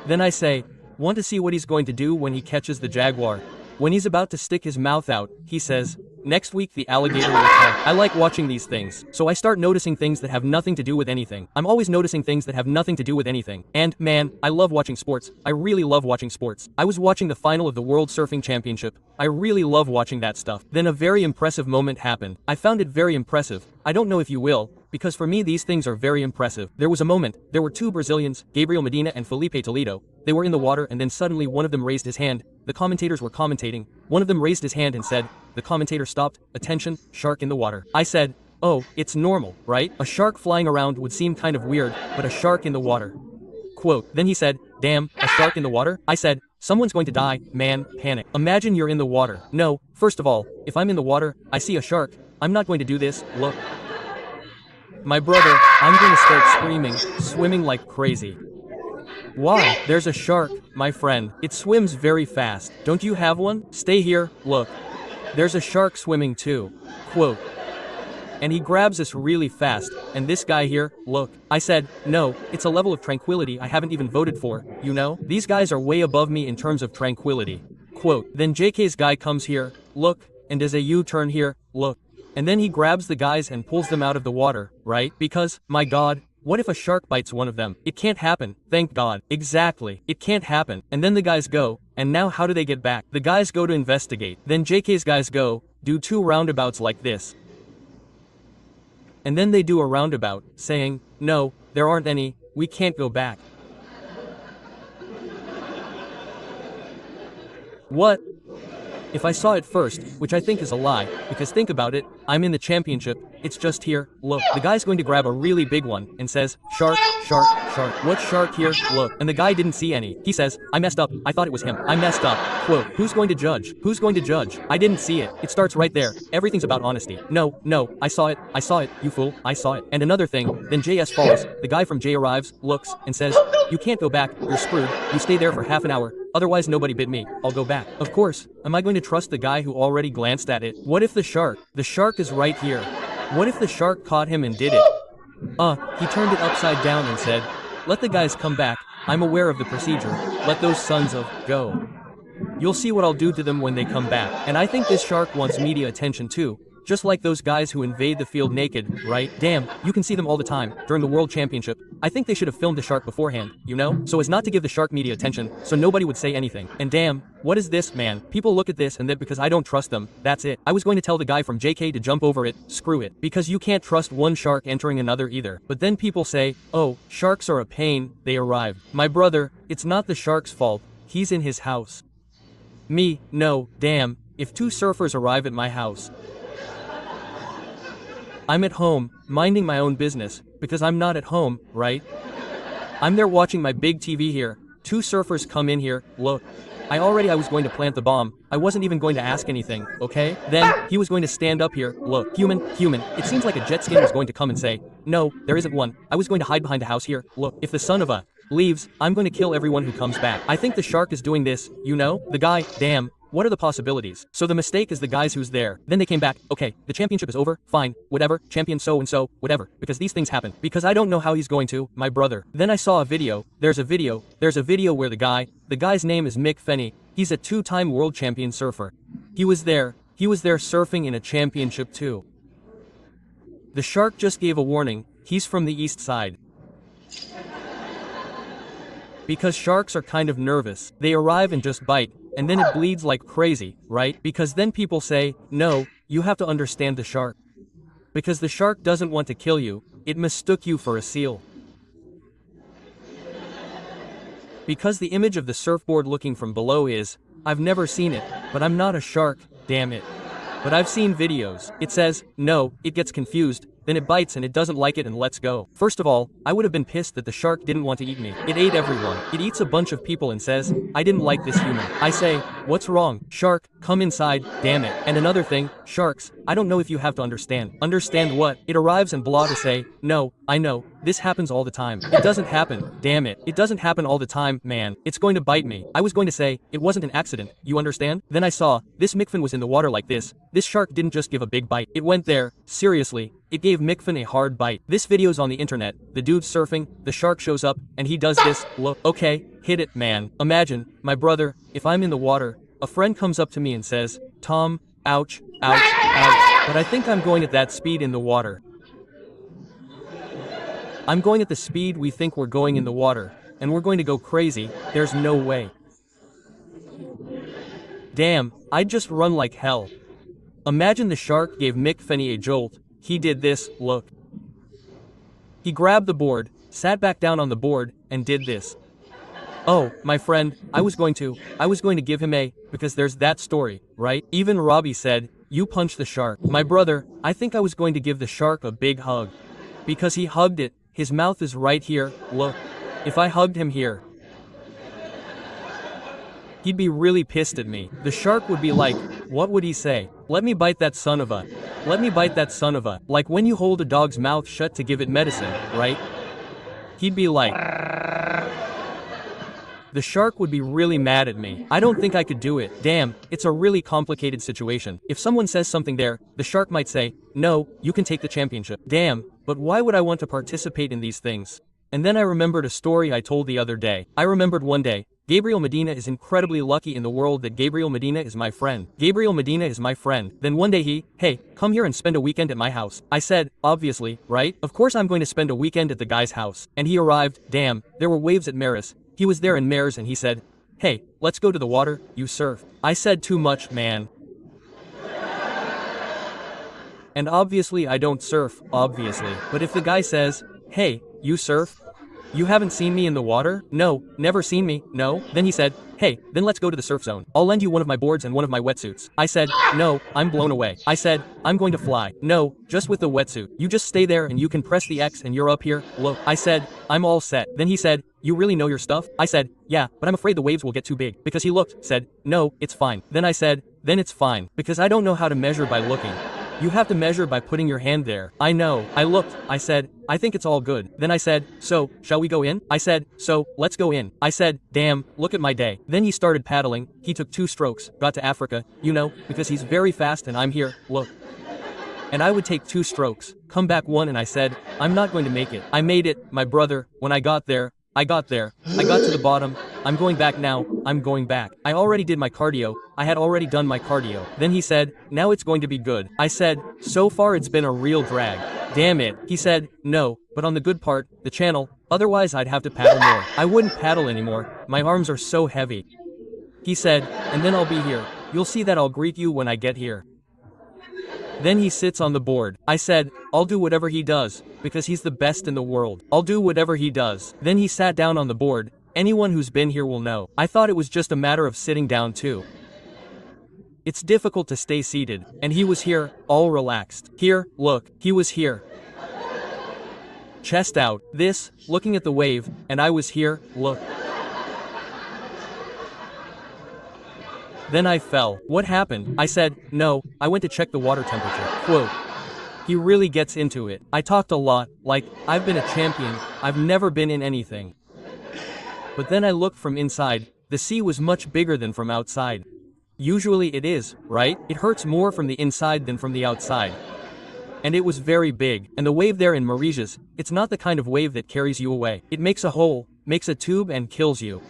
Then I say, want to see what he's going to do when he catches the jaguar. When he's about to stick his mouth out, he says, next week the alligator will come. I like watching these things, so I start noticing things that have nothing to do with anything. I'm always noticing things that have nothing to do with anything. And, man, I love watching sports. I really love watching sports. I was watching the final of the World Surfing Championship. I really love watching that stuff. Then a very impressive moment happened. I found it very impressive. I don't know if you will, because for me these things are very impressive. There was a moment, there were two Brazilians, Gabriel Medina and Felipe Toledo. They were in the water and then suddenly one of them raised his hand. The commentators were commentating. One of them raised his hand and said, the commentator stopped, attention, shark in the water. I said, oh, it's normal, right? A shark flying around would seem kind of weird, but a shark in the water. Quote, then he said, damn, a shark in the water? I said, someone's going to die, man, panic. Imagine you're in the water. No, first of all, if I'm in the water, I see a shark, I'm not going to do this, look. My brother, I'm going to start screaming, swimming like crazy. Why? There's a shark, my friend. It swims very fast. Don't you have one? Stay here, look. There's a shark swimming too. Quote. And he grabs us really fast, and this guy here, look. I said, no, it's a level of tranquility I haven't even voted for, you know? These guys are way above me in terms of tranquility. Quote. Then JK's guy comes here, look, and does a U-turn here, look. And then he grabs the guys and pulls them out of the water, right? Because, my god, what if a shark bites one of them? It can't happen, thank god. Exactly, it can't happen. And then the guys go, and now how do they get back? The guys go to investigate. Then JK's guys go, do two roundabouts like this. And then they do a roundabout, saying, no, there aren't any, we can't go back. What? If I saw it first, which I think is a lie, because think about it, I'm in the championship, it's just here, look. The guy's going to grab a really big one, and says, shark, shark, shark. What shark here? Look. And the guy didn't see any. He says, I messed up, I thought it was him. I messed up. Quote, who's going to judge? Who's going to judge? I didn't see it. It starts right there. Everything's about honesty. No, I saw it, you fool, I saw it. And another thing, then JS follows, the guy from J arrives, looks, and says, you can't go back, you're screwed, you stay there for half an hour. Otherwise nobody bit me, I'll go back. Of course, am I going to trust the guy who already glanced at it? What if the shark is right here. What if the shark caught him and did it? He turned it upside down and said, let the guys come back, I'm aware of the procedure, let those sons of, go. You'll see what I'll do to them when they come back. And I think this shark wants media attention too. Just like those guys who invade the field naked, right? Damn, you can see them all the time, during the World Championship. I think they should have filmed the shark beforehand, you know? So as not to give the shark media attention, so nobody would say anything. And damn, what is this, man? People look at this and then because I don't trust them, that's it. I was going to tell the guy from JK to jump over it, screw it. Because you can't trust one shark entering another either. But then people say, oh, sharks are a pain, they arrived. My brother, it's not the shark's fault, he's in his house. Me, no, damn, if two surfers arrive at my house, I'm at home, minding my own business, because I'm not at home, right? I'm there watching my big TV here, two surfers come in here, look. I was going to plant the bomb, I wasn't even going to ask anything, okay? Then, he was going to stand up here, look. Human, it seems like a jet skin was going to come and say, no, there isn't one, I was going to hide behind a house here, look. If the son of a leaves, I'm going to kill everyone who comes back. I think the shark is doing this, you know? The guy, damn. What are the possibilities? So the mistake is the guys who's there. Then they came back, okay, the championship is over, fine, whatever, champion so-and-so, whatever, because these things happen. Because I don't know how he's going to, my brother. Then I saw a video, there's a video where the guy's name is Mick Fenney, he's a two-time world champion surfer. He was there surfing in a championship too. The shark just gave a warning, he's from the east side. Because sharks are kind of nervous, they arrive and just bite, and then it bleeds like crazy, right? Because then people say, no, you have to understand the shark. Because the shark doesn't want to kill you, it mistook you for a seal. Because the image of the surfboard looking from below is, I've never seen it, but I'm not a shark, damn it. But I've seen videos. It says, no, it gets confused, then it bites and it doesn't like it and lets go. First of all, I would have been pissed that the shark didn't want to eat me. It ate everyone. It eats a bunch of people and says, I didn't like this human. I say, what's wrong? Shark, come inside, damn it. And another thing, sharks, I don't know if you have to understand. Understand what? It arrives and blah to say, no, I know, this happens all the time. It doesn't happen, damn it. It doesn't happen all the time, man. It's going to bite me. I was going to say, it wasn't an accident, you understand? Then I saw, this Mickfin was in the water like this. This shark didn't just give a big bite. It went there, seriously. It gave Mickfin a hard bite. This video's on the internet. The dude's surfing, the shark shows up, and he does this, look, okay, hit it, man. Imagine, my brother, if I'm in the water, a friend comes up to me and says, Tom, ouch, ouch, ouch. But I think I'm going at that speed in the water. I'm going at the speed we think we're going in the water, and we're going to go crazy, there's no way. Damn, I'd just run like hell. Imagine the shark gave Mick Finney a jolt. He did this, look. He grabbed the board, sat back down on the board, and did this. Oh, my friend, I was going to give him a, because there's that story, right? Even Robbie said, you punched the shark. My brother, I think I was going to give the shark a big hug. Because he hugged it, his mouth is right here, look. If I hugged him here, he'd be really pissed at me. The shark would be like, what would he say? Let me bite that son of a. Let me bite that son of a. Like when you hold a dog's mouth shut to give it medicine, right? He'd be like. The shark would be really mad at me. I don't think I could do it. Damn, it's a really complicated situation. If someone says something there, the shark might say, no, you can take the championship. Damn, but why would I want to participate in these things? And then I remembered a story I told the other day. I remembered one day, Gabriel Medina is incredibly lucky in the world that Gabriel Medina is my friend. Gabriel Medina is my friend. Then one day hey, come here and spend a weekend at my house. I said, obviously, right? Of course I'm going to spend a weekend at the guy's house. And he arrived, damn, there were waves at Maris. He was there in Mares and he said, hey, let's go to the water, you surf. I said too much, man. And obviously I don't surf, obviously. But if the guy says, hey, you surf? You haven't seen me in the water? No, never seen me, no? Then he said, hey, then let's go to the surf zone. I'll lend you one of my boards and one of my wetsuits. I said, no, I'm blown away. I said, I'm going to fly. No, just with the wetsuit. You just stay there and you can press the X and you're up here, look. I said, I'm all set. Then he said, you really know your stuff? I said, yeah, but I'm afraid the waves will get too big. Because he looked, said, no, it's fine. Then I said, then it's fine. Because I don't know how to measure by looking. You have to measure by putting your hand there. I know. I looked. I said, I think it's all good. Then I said, so, shall we go in? I said, so, let's go in. I said, damn, look at my day. Then he started paddling. He took 2 strokes, got to Africa, you know, because he's very fast and I'm here, look. And I would take 2 strokes, come back 1 and I said, I'm not going to make it. I made it, my brother. When I got there, I got to the bottom. I'm going back now. I'm going back. I already did my cardio. I had already done my cardio. Then he said, now it's going to be good. I said, so far it's been a real drag. Damn it. He said, no, but on the good part, the channel, otherwise I'd have to paddle more. I wouldn't paddle anymore. My arms are so heavy. He said, and then I'll be here. You'll see that I'll greet you when I get here. Then he sits on the board. I said, I'll do whatever he does, because he's the best in the world. I'll do whatever he does. Then he sat down on the board. Anyone who's been here will know. I thought it was just a matter of sitting down too. It's difficult to stay seated, and he was here, all relaxed. Here, look, he was here. Chest out, this, looking at the wave, and I was here, look. Then I fell. What happened? I said, no, I went to check the water temperature. Quote. He really gets into it. I talked a lot, like, I've been a champion, I've never been in anything. But then I looked from inside, the sea was much bigger than from outside. Usually it is, right? It hurts more from the inside than from the outside. And it was very big, and the wave there in Mauritius, it's not the kind of wave that carries you away. It makes a hole, makes a tube and kills you.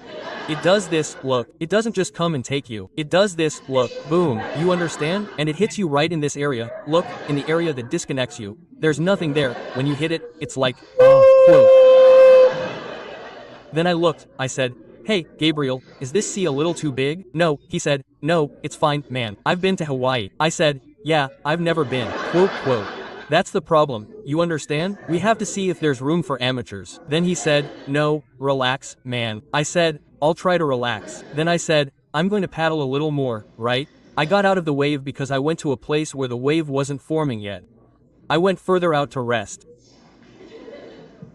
It does this, look, it doesn't just come and take you. It does this, look, boom, you understand? And it hits you right in this area, look, in the area that disconnects you. There's nothing there. When you hit it, it's like, quote. Then I looked, I said, hey, Gabriel, is this sea a little too big? No, he said, no, it's fine, man. I've been to Hawaii. I said, yeah, I've never been, quote. That's the problem, you understand? We have to see if there's room for amateurs. Then he said, no, relax, man. I said, I'll try to relax. Then I said, I'm going to paddle a little more, right? I got out of the wave because I went to a place where the wave wasn't forming yet. I went further out to rest.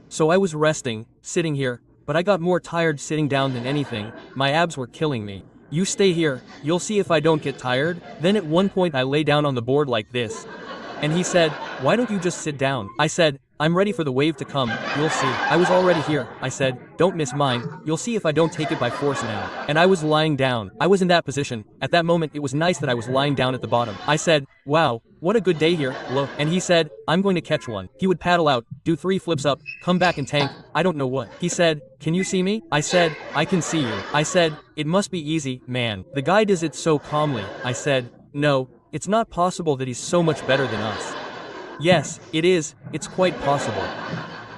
So I was resting, sitting here, but I got more tired sitting down than anything. My abs were killing me. You stay here, you'll see if I don't get tired. Then at one point I lay down on the board like this. And he said, why don't you just sit down? I said, I'm ready for the wave to come, you'll see. I was already here. I said, don't miss mine, you'll see if I don't take it by force now. And I was lying down. I was in that position. At that moment it was nice that I was lying down at the bottom. I said, wow, what a good day here, look. And he said, I'm going to catch one. He would paddle out, do 3 flips up, come back and tank, I don't know what. He said, can you see me? I said, I can see you. I said, it must be easy, man. The guy does it so calmly. I said, no. It's not possible that he's so much better than us. Yes, it is, it's quite possible.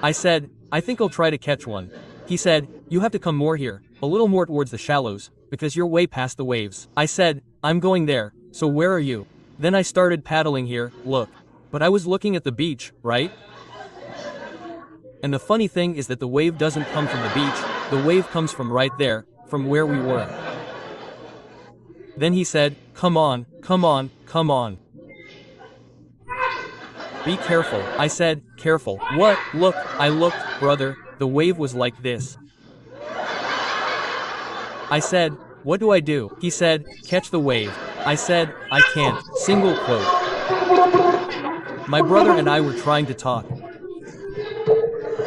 I said, I think I'll try to catch one. He said, you have to come more here, a little more towards the shallows, because you're way past the waves. I said, I'm going there, so where are you? Then I started paddling here, look. But I was looking at the beach, right? And the funny thing is that the wave doesn't come from the beach, the wave comes from right there, from where we were. Then he said, come on, come on, come on. Be careful. I said, careful. What? Look, I looked, brother, the wave was like this. I said, what do I do? He said, catch the wave. I said, I can't. Single quote. My brother and I were trying to talk.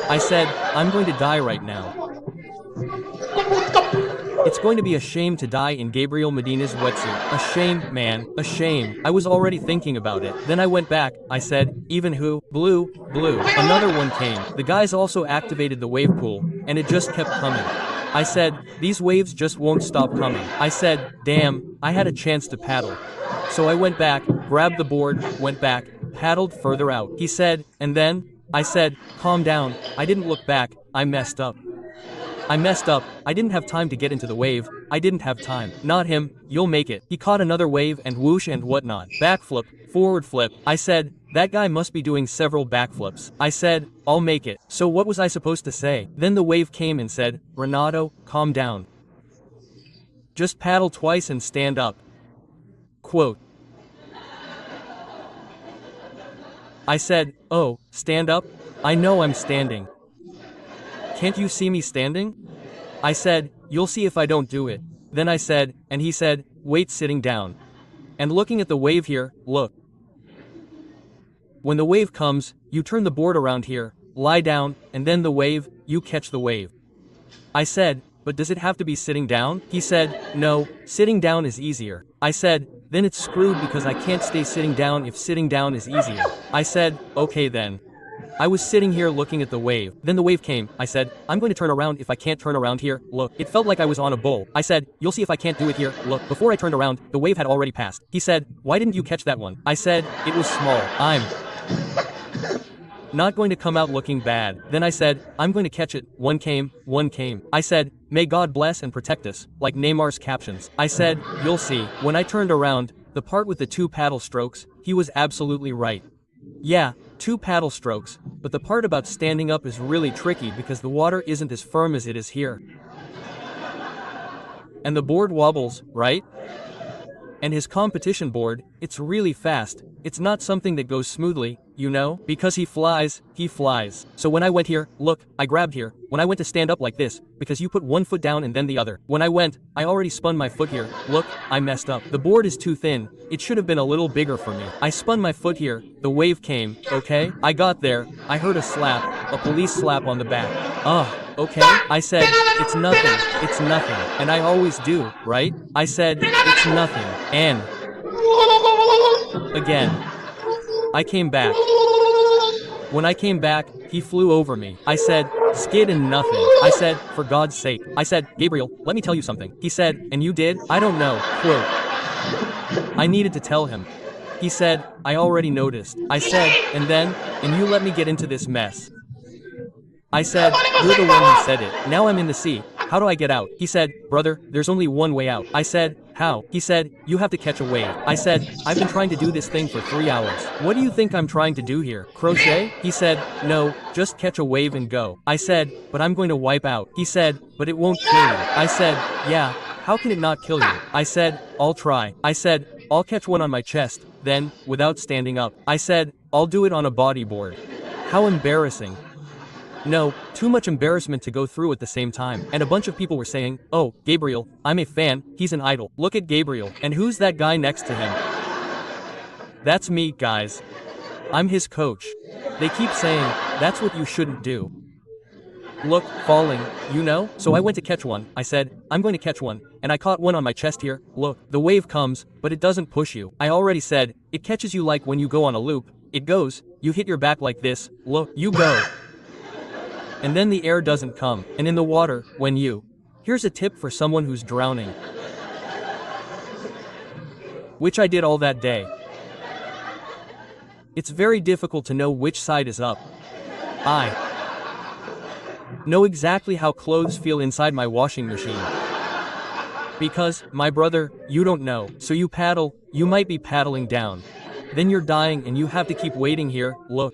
I said, I'm going to die right now. It's going to be a shame to die in Gabriel Medina's wetsuit. A shame, man, a shame. I was already thinking about it. Then I went back. I said, even who? Blue. Another one came. The guys also activated the wave pool, and it just kept coming. I said, these waves just won't stop coming. I said, damn, I had a chance to paddle. So I went back, grabbed the board, went back, paddled further out. He said, and then? I said, calm down. I didn't look back. I messed up. I didn't have time to get into the wave. I didn't have time. Not him. You'll make it. He caught another wave and whoosh and whatnot. Backflip, forward flip. I said, that guy must be doing several backflips. I said, I'll make it. So what was I supposed to say? Then the wave came and said, Renato, calm down. Just paddle twice and stand up. Quote. I said, oh, stand up? I know I'm standing. Can't you see me standing? I said, you'll see if I don't do it. Then I said, and he said, wait sitting down. And looking at the wave here, look. When the wave comes, you turn the board around here, lie down, and then the wave, you catch the wave. I said, but does it have to be sitting down? He said, no, sitting down is easier. I said, then it's screwed because I can't stay sitting down if sitting down is easier. I said, okay then. I was sitting here looking at the wave. Then the wave came. I said, I'm going to turn around if I can't turn around here. Look, it felt like I was on a bull. I said, you'll see if I can't do it here. Look, before I turned around, the wave had already passed. He said, why didn't you catch that one? I said, it was small. I'm not going to come out looking bad. Then I said, I'm going to catch it. One came. I said, may God bless and protect us, like Neymar's captions. I said, you'll see. When I turned around, the part with the 2 paddle strokes, he was absolutely right. Yeah, 2 paddle strokes, but the part about standing up is really tricky because the water isn't as firm as it is here. And the board wobbles, right? And his competition board, it's really fast. It's not something that goes smoothly, you know? Because he flies. So when I went here, look, I grabbed here. When I went to stand up like this, because you put one foot down and then the other. When I went, I already spun my foot here. Look, I messed up. The board is too thin. It should have been a little bigger for me. I spun my foot here. The wave came, okay? I got there. I heard a slap, a police slap on the back. Okay? I said, it's nothing. And I always do, right? I said, it's nothing. And again, I came back. When I came back, he flew over me. I said, skid and nothing. I said, for God's sake. I said, Gabriel, let me tell you something. He said, and you did? I don't know. Quote. I needed to tell him. He said, I already noticed. I said, and you let me get into this mess. I said, you're the one who said it. Now I'm in the sea. How do I get out? He said, brother, there's only one way out. I said, how? He said, you have to catch a wave. I said, I've been trying to do this thing for 3 hours. What do you think I'm trying to do here? Crochet? He said, no, just catch a wave and go. I said, but I'm going to wipe out. He said, but it won't kill you. I said, yeah, how can it not kill you? I said, I'll try. I said, I'll catch one on my chest, then, without standing up. I said, I'll do it on a bodyboard. How embarrassing. No, too much embarrassment to go through at the same time. And a bunch of people were saying, oh, Gabriel, I'm a fan, he's an idol. Look at Gabriel. And who's that guy next to him? That's me, guys. I'm his coach. They keep saying, that's what you shouldn't do. Look, falling, you know? So I went to catch one. I said, I'm going to catch one. And I caught one on my chest here. Look, the wave comes, but it doesn't push you. I already said, it catches you like when you go on a loop. It goes, you hit your back like this. Look, you go. And then the air doesn't come. And in the water, when you... Here's a tip for someone who's drowning. Which I did all that day. It's very difficult to know which side is up. I know exactly how clothes feel inside my washing machine. Because, my brother, you don't know. So you paddle, you might be paddling down. Then you're dying and you have to keep waiting here, look.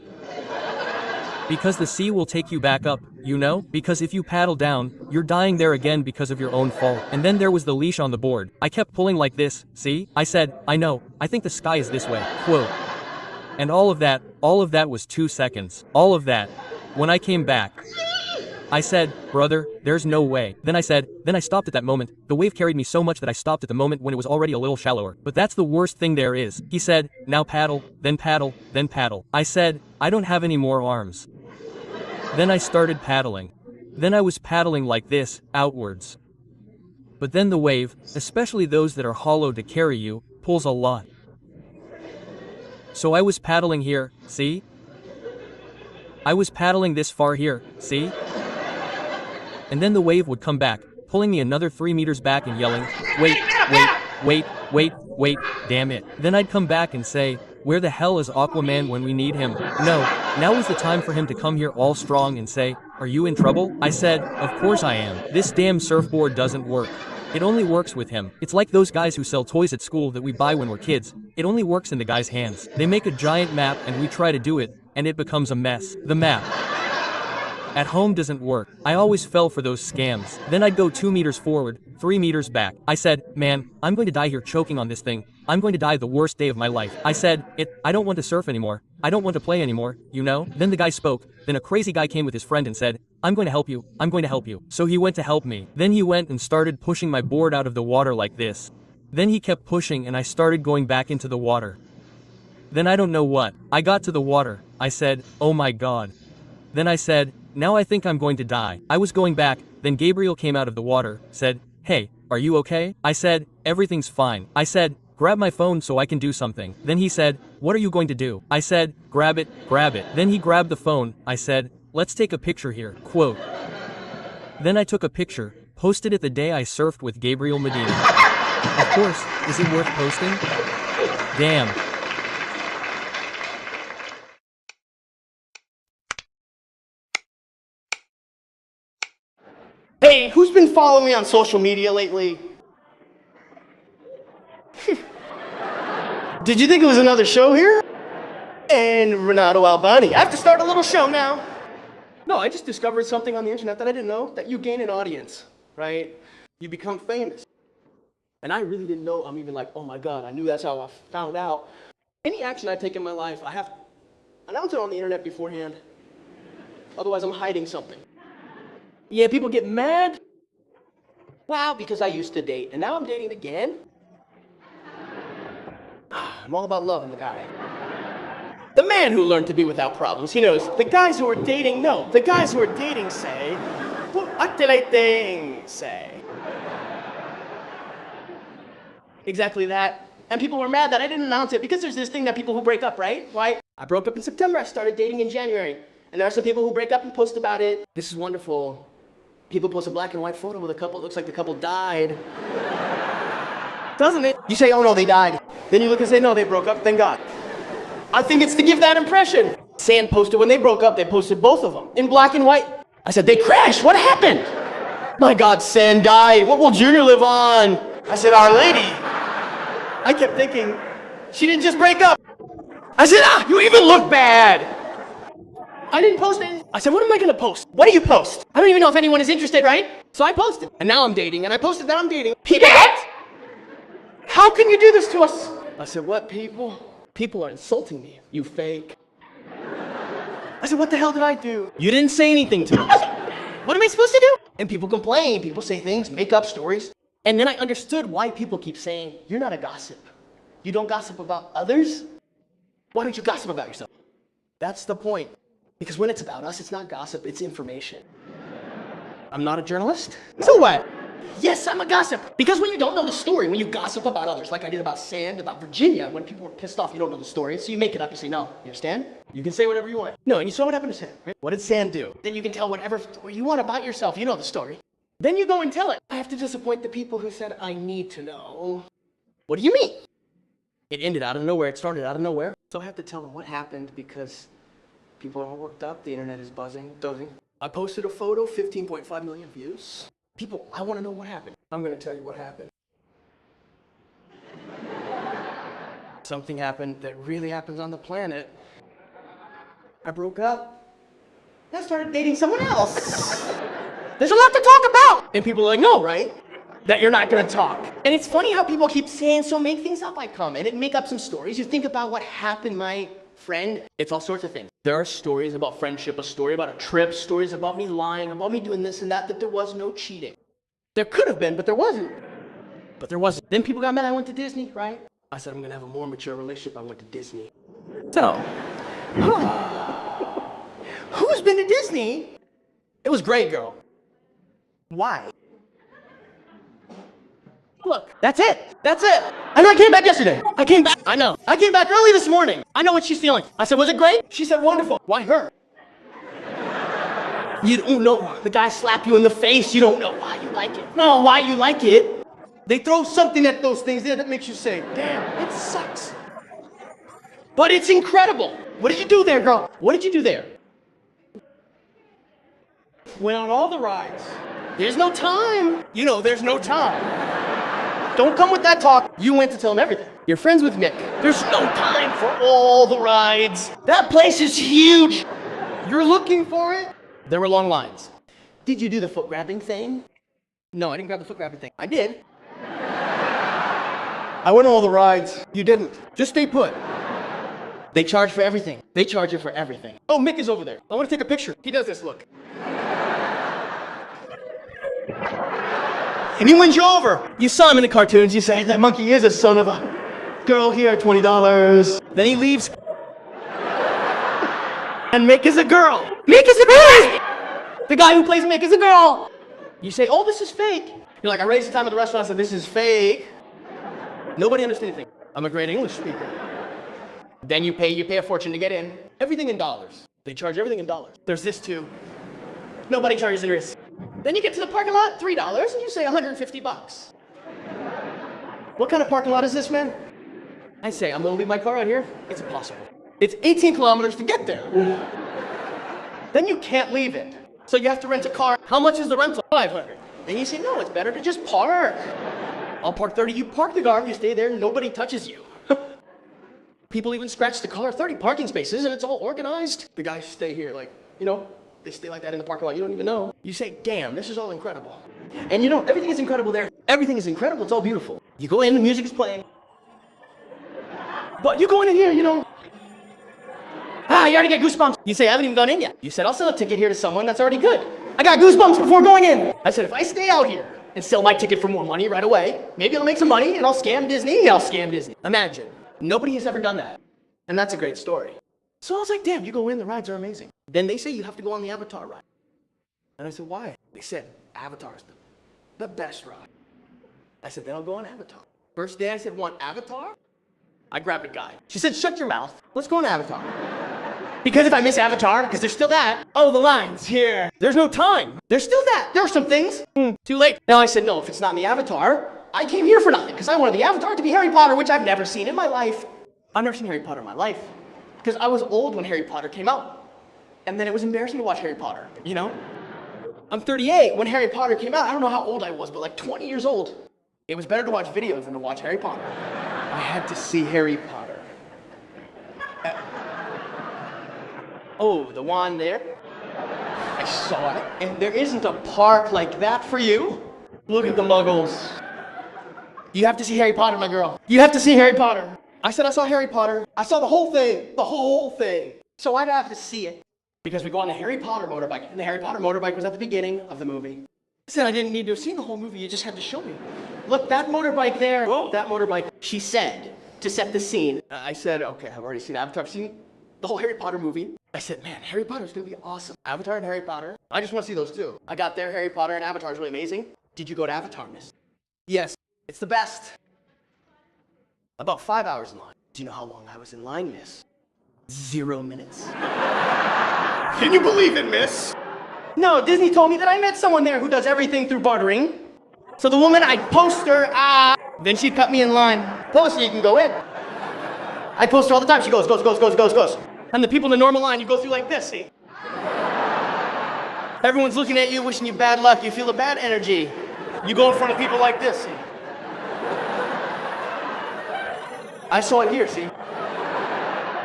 Because the sea will take you back up, you know? Because if you paddle down, you're dying there again because of your own fault. And then there was the leash on the board. I kept pulling like this, see? I said, I know, I think the sky is this way, quote. And all of that was 2 seconds. All of that. When I came back, I said, brother, there's no way. Then I stopped at that moment. The wave carried me so much that I stopped at the moment when it was already a little shallower. But that's the worst thing there is. He said, now paddle, then paddle, then paddle. I said, I don't have any more arms. Then I started paddling. Then I was paddling like this, outwards. But then the wave, especially those that are hollow to carry you, pulls a lot. So I was paddling here, see? I was paddling this far here, see? And then the wave would come back, pulling me another 3 meters back and yelling, wait, wait, wait, wait, wait, damn it. Then I'd come back and say, where the hell is Aquaman when we need him? No, now is the time for him to come here all strong and say, are you in trouble? I said, of course I am. This damn surfboard doesn't work. It only works with him. It's like those guys who sell toys at school that we buy when we're kids. It only works in the guy's hands. They make a giant map and we try to do it, and it becomes a mess. The map at home doesn't work. I always fell for those scams. Then I'd go 2 meters forward, 3 meters back. I said, man, I'm going to die here choking on this thing. I'm going to die the worst day of my life. I said, I don't want to surf anymore. I don't want to play anymore, you know? Then the guy spoke. Then a crazy guy came with his friend and said, I'm going to help you. I'm going to help you. So he went to help me. Then he went and started pushing my board out of the water like this. Then he kept pushing and I started going back into the water. Then I don't know what. I got to the water. I said, oh my God. Then I said, now I think I'm going to die. I was going back, then Gabriel came out of the water, said, hey, are you okay? I said, everything's fine. I said, grab my phone so I can do something. Then he said, what are you going to do? I said, grab it, grab it. Then he grabbed the phone. I said, let's take a picture here, quote. Then I took a picture, posted it the day I surfed with Gabriel Medina. Of course, is it worth posting? Damn. Hey, who's been following me on social media lately? Did you think it was another show here? And Renato Albani. I have to start a little show now. No, I just discovered something on the internet that I didn't know, that you gain an audience, right? You become famous. And I really didn't know. I'm even like, oh my God, I knew that's how I found out. Any action I take in my life, I have to announce it on the internet beforehand. Otherwise, I'm hiding something. Yeah, people get mad. Wow, because I used to date, and now I'm dating again. I'm all about loving the guy. The man who learned to be without problems. He knows. The guys who are dating, no. The guys who are dating say, what did I think say? Exactly that. And people were mad that I didn't announce it because there's this thing that people who break up, right? Why? I broke up in September, I started dating in January. And there are some people who break up and post about it. This is wonderful. People post a black and white photo with a couple, it looks like the couple died. Doesn't it? You say, oh no, they died. Then you look and say, no, they broke up, thank God. I think it's to give that impression. Sand posted, when they broke up, they posted both of them in black and white. I said, they crashed, what happened? My God, Sand died, what will Junior live on? I said, Our Lady. I kept thinking, she didn't just break up. I said, you even look bad. I didn't post anything. I said, what am I gonna post? What do you post? I don't even know if anyone is interested, right? So I posted. And now I'm dating, and I posted that I'm dating. People, how can you do this to us? I said, what people? People are insulting me, you fake. I said, what the hell did I do? You didn't say anything to me. What am I supposed to do? And people complain, people say things, make up stories. And then I understood why people keep saying, you're not a gossip. You don't gossip about others? Why don't you gossip about yourself? That's the point. Because when it's about us, it's not gossip, it's information. I'm not a journalist. So what? Yes, I'm a gossip. Because when you don't know the story, when you gossip about others, like I did about Sand, about Virginia, when people were pissed off, you don't know the story, so you make it up and say, no, you understand? You can say whatever you want. No, and you saw what happened to Sand, right? What did Sand do? Then you can tell whatever story you want about yourself, you know the story. Then you go and tell it. I have to disappoint the people who said, I need to know. What do you mean? It ended out of nowhere, it started out of nowhere. So I have to tell them what happened because people are all worked up, the internet is buzzing. I posted a photo, 15.5 million views. People, I want to know what happened. I'm going to tell you what happened. Something happened that really happens on the planet. I broke up. I started dating someone else. There's a lot to talk about. And people are like, no, right? That you're not going to talk. And it's funny how people keep saying, so make things up. I comment and make up some stories. You think about what happened, my friend. It's all sorts of things. There are stories about friendship, a story about a trip, stories about me lying, about me doing this and that there was no cheating. There could have been, but there wasn't. But there wasn't. Then people got mad I went to Disney, right? I said I'm going to have a more mature relationship. I went to Disney. So, who's been to Disney? It was great, girl. Why? Look, that's it. That's it. I know I came back yesterday. I came back. I know. I came back early this morning. I know what she's feeling. I said, was it great? She said, wonderful. Why her? You don't know. The guy slapped you in the face. You don't know why you like it. No, why you like it. They throw something at those things there that makes you say, damn, it sucks. But it's incredible. What did you do there, girl? What did you do there? Went on all the rides. There's no time. You know, there's no time. Don't come with that talk. You went to tell him everything. You're friends with Nick. There's no time for all the rides. That place is huge. You're looking for it? There were long lines. Did you do the foot grabbing thing? No, I didn't grab the foot grabbing thing. I did. I went on all the rides. You didn't. Just stay put. They charge for everything. They charge you for everything. Oh, Mick is over there. I want to take a picture. He does this, look. And he wins you over. You saw him in the cartoons, you say, that monkey is a son of a girl here, $20. Then he leaves. And Mick is a girl. Mick is a girl! The guy who plays Mick is a girl. You say, oh, this is fake. You're like, I raised the time at the restaurant, I said, this is fake. Nobody understood anything. I'm a great English speaker. Then you pay a fortune to get in. Everything in dollars. They charge everything in dollars. There's this too. Nobody charges this. Then you get to the parking lot, $3, and you say $150. What kind of parking lot is this, man? I say, I'm gonna leave my car out here. It's impossible. It's 18 kilometers to get there. Then you can't leave it. So you have to rent a car. How much is the rental? $500. Then you say, no, it's better to just park. I'll park 30. You park the car, you stay there, nobody touches you. People even scratch the car. 30 parking spaces, and it's all organized. The guys stay here, like, you know, they stay like that in the parking lot. You don't even know. You say, damn, this is all incredible. And you know, everything is incredible there. Everything is incredible. It's all beautiful. You go in, the music is playing. But you go in here, you know. You already get goosebumps. You say, I haven't even gone in yet. You said, I'll sell a ticket here to someone. That's already good. I got goosebumps before going in. I said, if I stay out here and sell my ticket for more money right away, maybe I'll make some money and I'll scam Disney. I'll scam Disney. Imagine. Nobody has ever done that. And that's a great story. So I was like, damn, you go in, the rides are amazing. Then they say you have to go on the Avatar ride. And I said, why? They said, Avatar is the best ride. I said, then I'll go on Avatar. First day I said, want Avatar? I grabbed a guy. She said, shut your mouth. Let's go on Avatar. Because if I miss Avatar, because there's still that. Oh, the lines here. There's no time. There's still that. There are some things. Too late. Now I said, no, if it's not in the Avatar, I came here for nothing, because I wanted the Avatar to be Harry Potter, which I've never seen in my life. I've never seen Harry Potter in my life. Because I was old when Harry Potter came out. And then it was embarrassing to watch Harry Potter, you know? I'm 38. When Harry Potter came out, I don't know how old I was, but like 20 years old. It was better to watch videos than to watch Harry Potter. I had to see Harry Potter. Oh, the wand there. I saw it. And there isn't a park like that for you. Look at the muggles. You have to see Harry Potter, my girl. You have to see Harry Potter. I said I saw Harry Potter. I saw the whole thing. The whole thing. So I'd have to see it. Because we go on a Harry Potter motorbike, and the Harry Potter motorbike was at the beginning of the movie. I said I didn't need to have seen the whole movie, you just had to show me. Look, that motorbike there, that motorbike, she said, to set the scene. I said, okay, I've already seen Avatar, I've seen the whole Harry Potter movie. I said, man, Harry Potter's gonna be awesome. Avatar and Harry Potter, I just wanna see those two. I got there, Harry Potter and Avatar's really amazing. Did you go to Avatar, miss? Yes, it's the best. About 5 hours in line. Do you know how long I was in line, miss? 0 minutes. Can you believe it, miss? No, Disney told me that I met someone there who does everything through bartering. So the woman, I'd post her, then she'd cut me in line. Post her, you can go in. I post her all the time. She goes. And the people in the normal line, you go through like this, see? Everyone's looking at you, wishing you bad luck. You feel a bad energy. You go in front of people like this, see? I saw it here, see?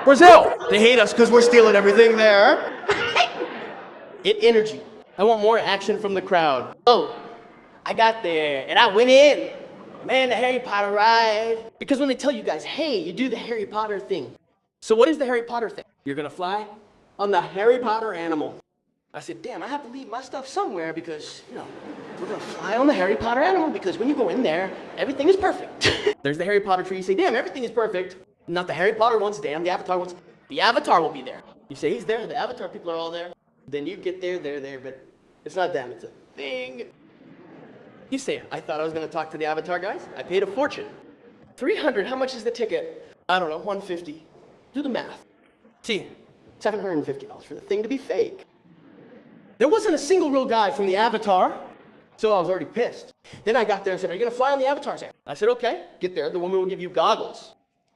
Brazil! They hate us because we're stealing everything there. It energy. I want more action from the crowd. Oh, I got there and I went in. Man, the Harry Potter ride. Because when they tell you guys, hey, you do the Harry Potter thing. So what is the Harry Potter thing? You're gonna fly on the Harry Potter animal. I said, damn, I have to leave my stuff somewhere because, you know, we're gonna fly on the Harry Potter animal because when you go in there, everything is perfect. There's the Harry Potter tree, you say, damn, everything is perfect. Not the Harry Potter ones, damn, the Avatar ones. The Avatar will be there. You say, he's there, the Avatar people are all there. Then you get there, they're there, but it's not them, it's a thing. You say, I thought I was gonna talk to the Avatar guys. I paid a fortune. 300, how much is the ticket? I don't know, 150. Do the math. See, $750 for the thing to be fake. There wasn't a single real guy from the Avatar, so I was already pissed. Then I got there and said, are you gonna fly on the Avatar's air? I said, okay. Get there, the woman will give you goggles.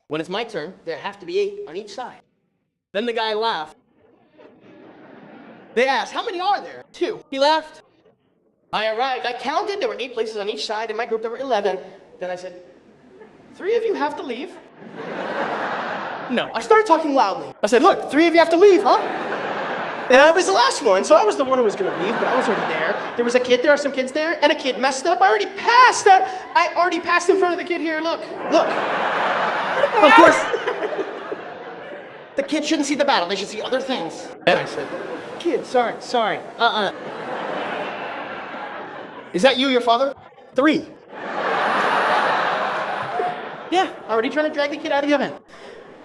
When it's my turn, there have to be 8 on each side. Then the guy laughed. They asked, how many are there? 2. He laughed. I arrived, I counted, there were 8 places on each side. In my group, there were 11. Then I said, 3 of you have to leave. No, I started talking loudly. I said, look, 3 of you have to leave, huh? And I was the last one, so I was the one who was gonna leave, but I was already there. There was a kid, there are some kids there, and a kid messed up. I already passed that. I already passed in front of the kid here, look. Of course, the kid shouldn't see the battle, they should see other things. And I said, kid, sorry. Is that you, your father? 3. Yeah, already trying to drag the kid out of the event.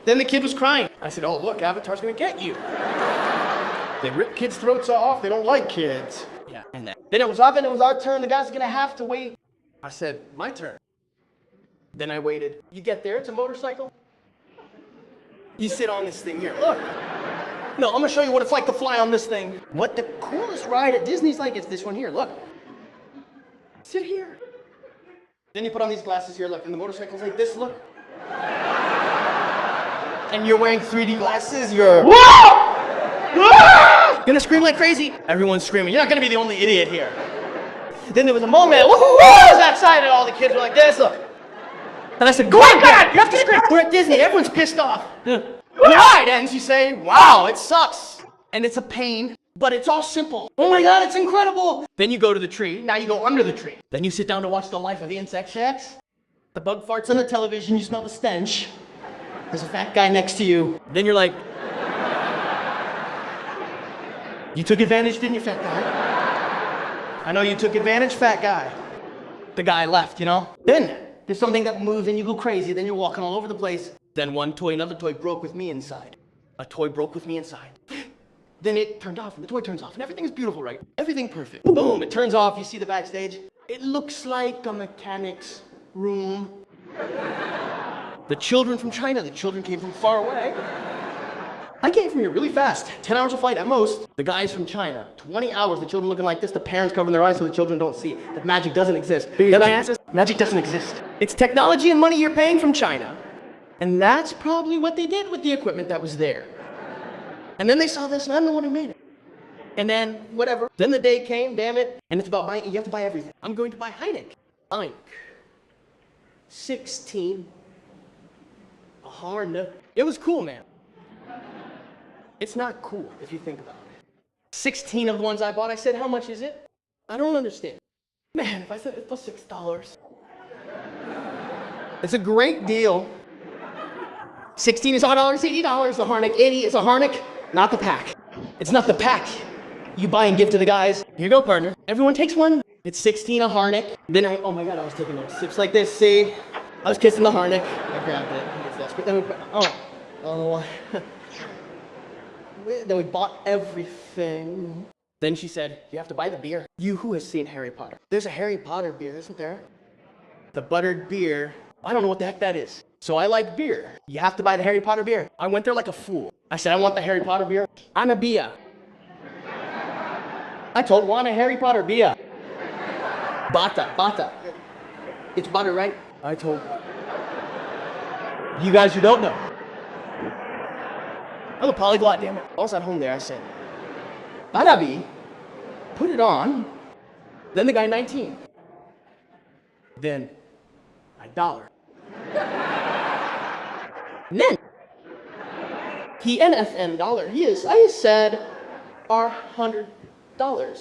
Then the kid was crying. I said, oh, look, Avatar's gonna get you. They rip kids' throats off, they don't like kids. Yeah, and that. Then it was up and it was our turn, the guy's gonna have to wait. I said, my turn. Then I waited. You get there, it's a motorcycle. You sit on this thing here, look. No, I'm gonna show you what it's like to fly on this thing. What the coolest ride at Disney's like is this one here, look. Sit here. Then you put on these glasses here, look, and the motorcycle's like this, look. And you're wearing 3D glasses, you're... Whoa! Whoa! Gonna scream like crazy. Everyone's screaming. You're not gonna be the only idiot here. Then there was a moment, whoa, was outside, and all the kids were like this, look. And I said, go on, God, you have to scream. We're at Disney, everyone's pissed off. When the ride ends, you say, wow, it sucks. And it's a pain, but it's all simple. Oh my God, it's incredible. Then you go to the tree, now you go under the tree. Then you sit down to watch the life of the insect shacks. The bug farts on the television, you smell the stench. There's a fat guy next to you. Then you're like, you took advantage, didn't you, fat guy? I know you took advantage, fat guy. The guy left, you know? Then there's something that moves and you go crazy, then you're walking all over the place. Then one toy, another toy broke with me inside. A toy broke with me inside. Then it turned off and the toy turns off and everything's beautiful, right? Everything perfect. Boom, it turns off, you see the backstage. It looks like a mechanic's room. The children from China, the children came from far away. I came from here really fast. 10 hours of flight at most. The guy's from China. 20 hours, the children looking like this, the parents covering their eyes so the children don't see it. That magic doesn't exist. Then I asked, magic doesn't exist. It's technology and money you're paying from China. And that's probably what they did with the equipment that was there. And then they saw this, and I don't know what who made it. And then, whatever. Then the day came, damn it. And it's about buying, you have to buy everything. I'm going to buy Heineken. 16. A hard. It was cool, man. It's not cool if you think about it. 16 of the ones I bought, I said, how much is it? I don't understand. Man, if I said it was $6. It's a great deal. 16 is $100, $80. The Harnick, 80 is a Harnick, not the pack. It's not the pack you buy and give to the guys. Here you go, partner. Everyone takes one. It's 16 a Harnick. Then oh my God, I was taking those sips like this, see? I was kissing the Harnick. I grabbed it. It's desperate. Then then we bought everything. Then she said, you have to buy the beer. You who has seen Harry Potter? There's a Harry Potter beer, isn't there? The buttered beer. I don't know what the heck that is. So I like beer. You have to buy the Harry Potter beer. I went there like a fool. I said, I want the Harry Potter beer. I'm a beer. I told one a Harry Potter beer. Bata. It's butter, right? I told you guys who don't know. I'm a polyglot, damn it. I was at home there, I said, Badabi, put it on. Then the guy 19. Then $1. And then he NFN dollar. I said are $100. I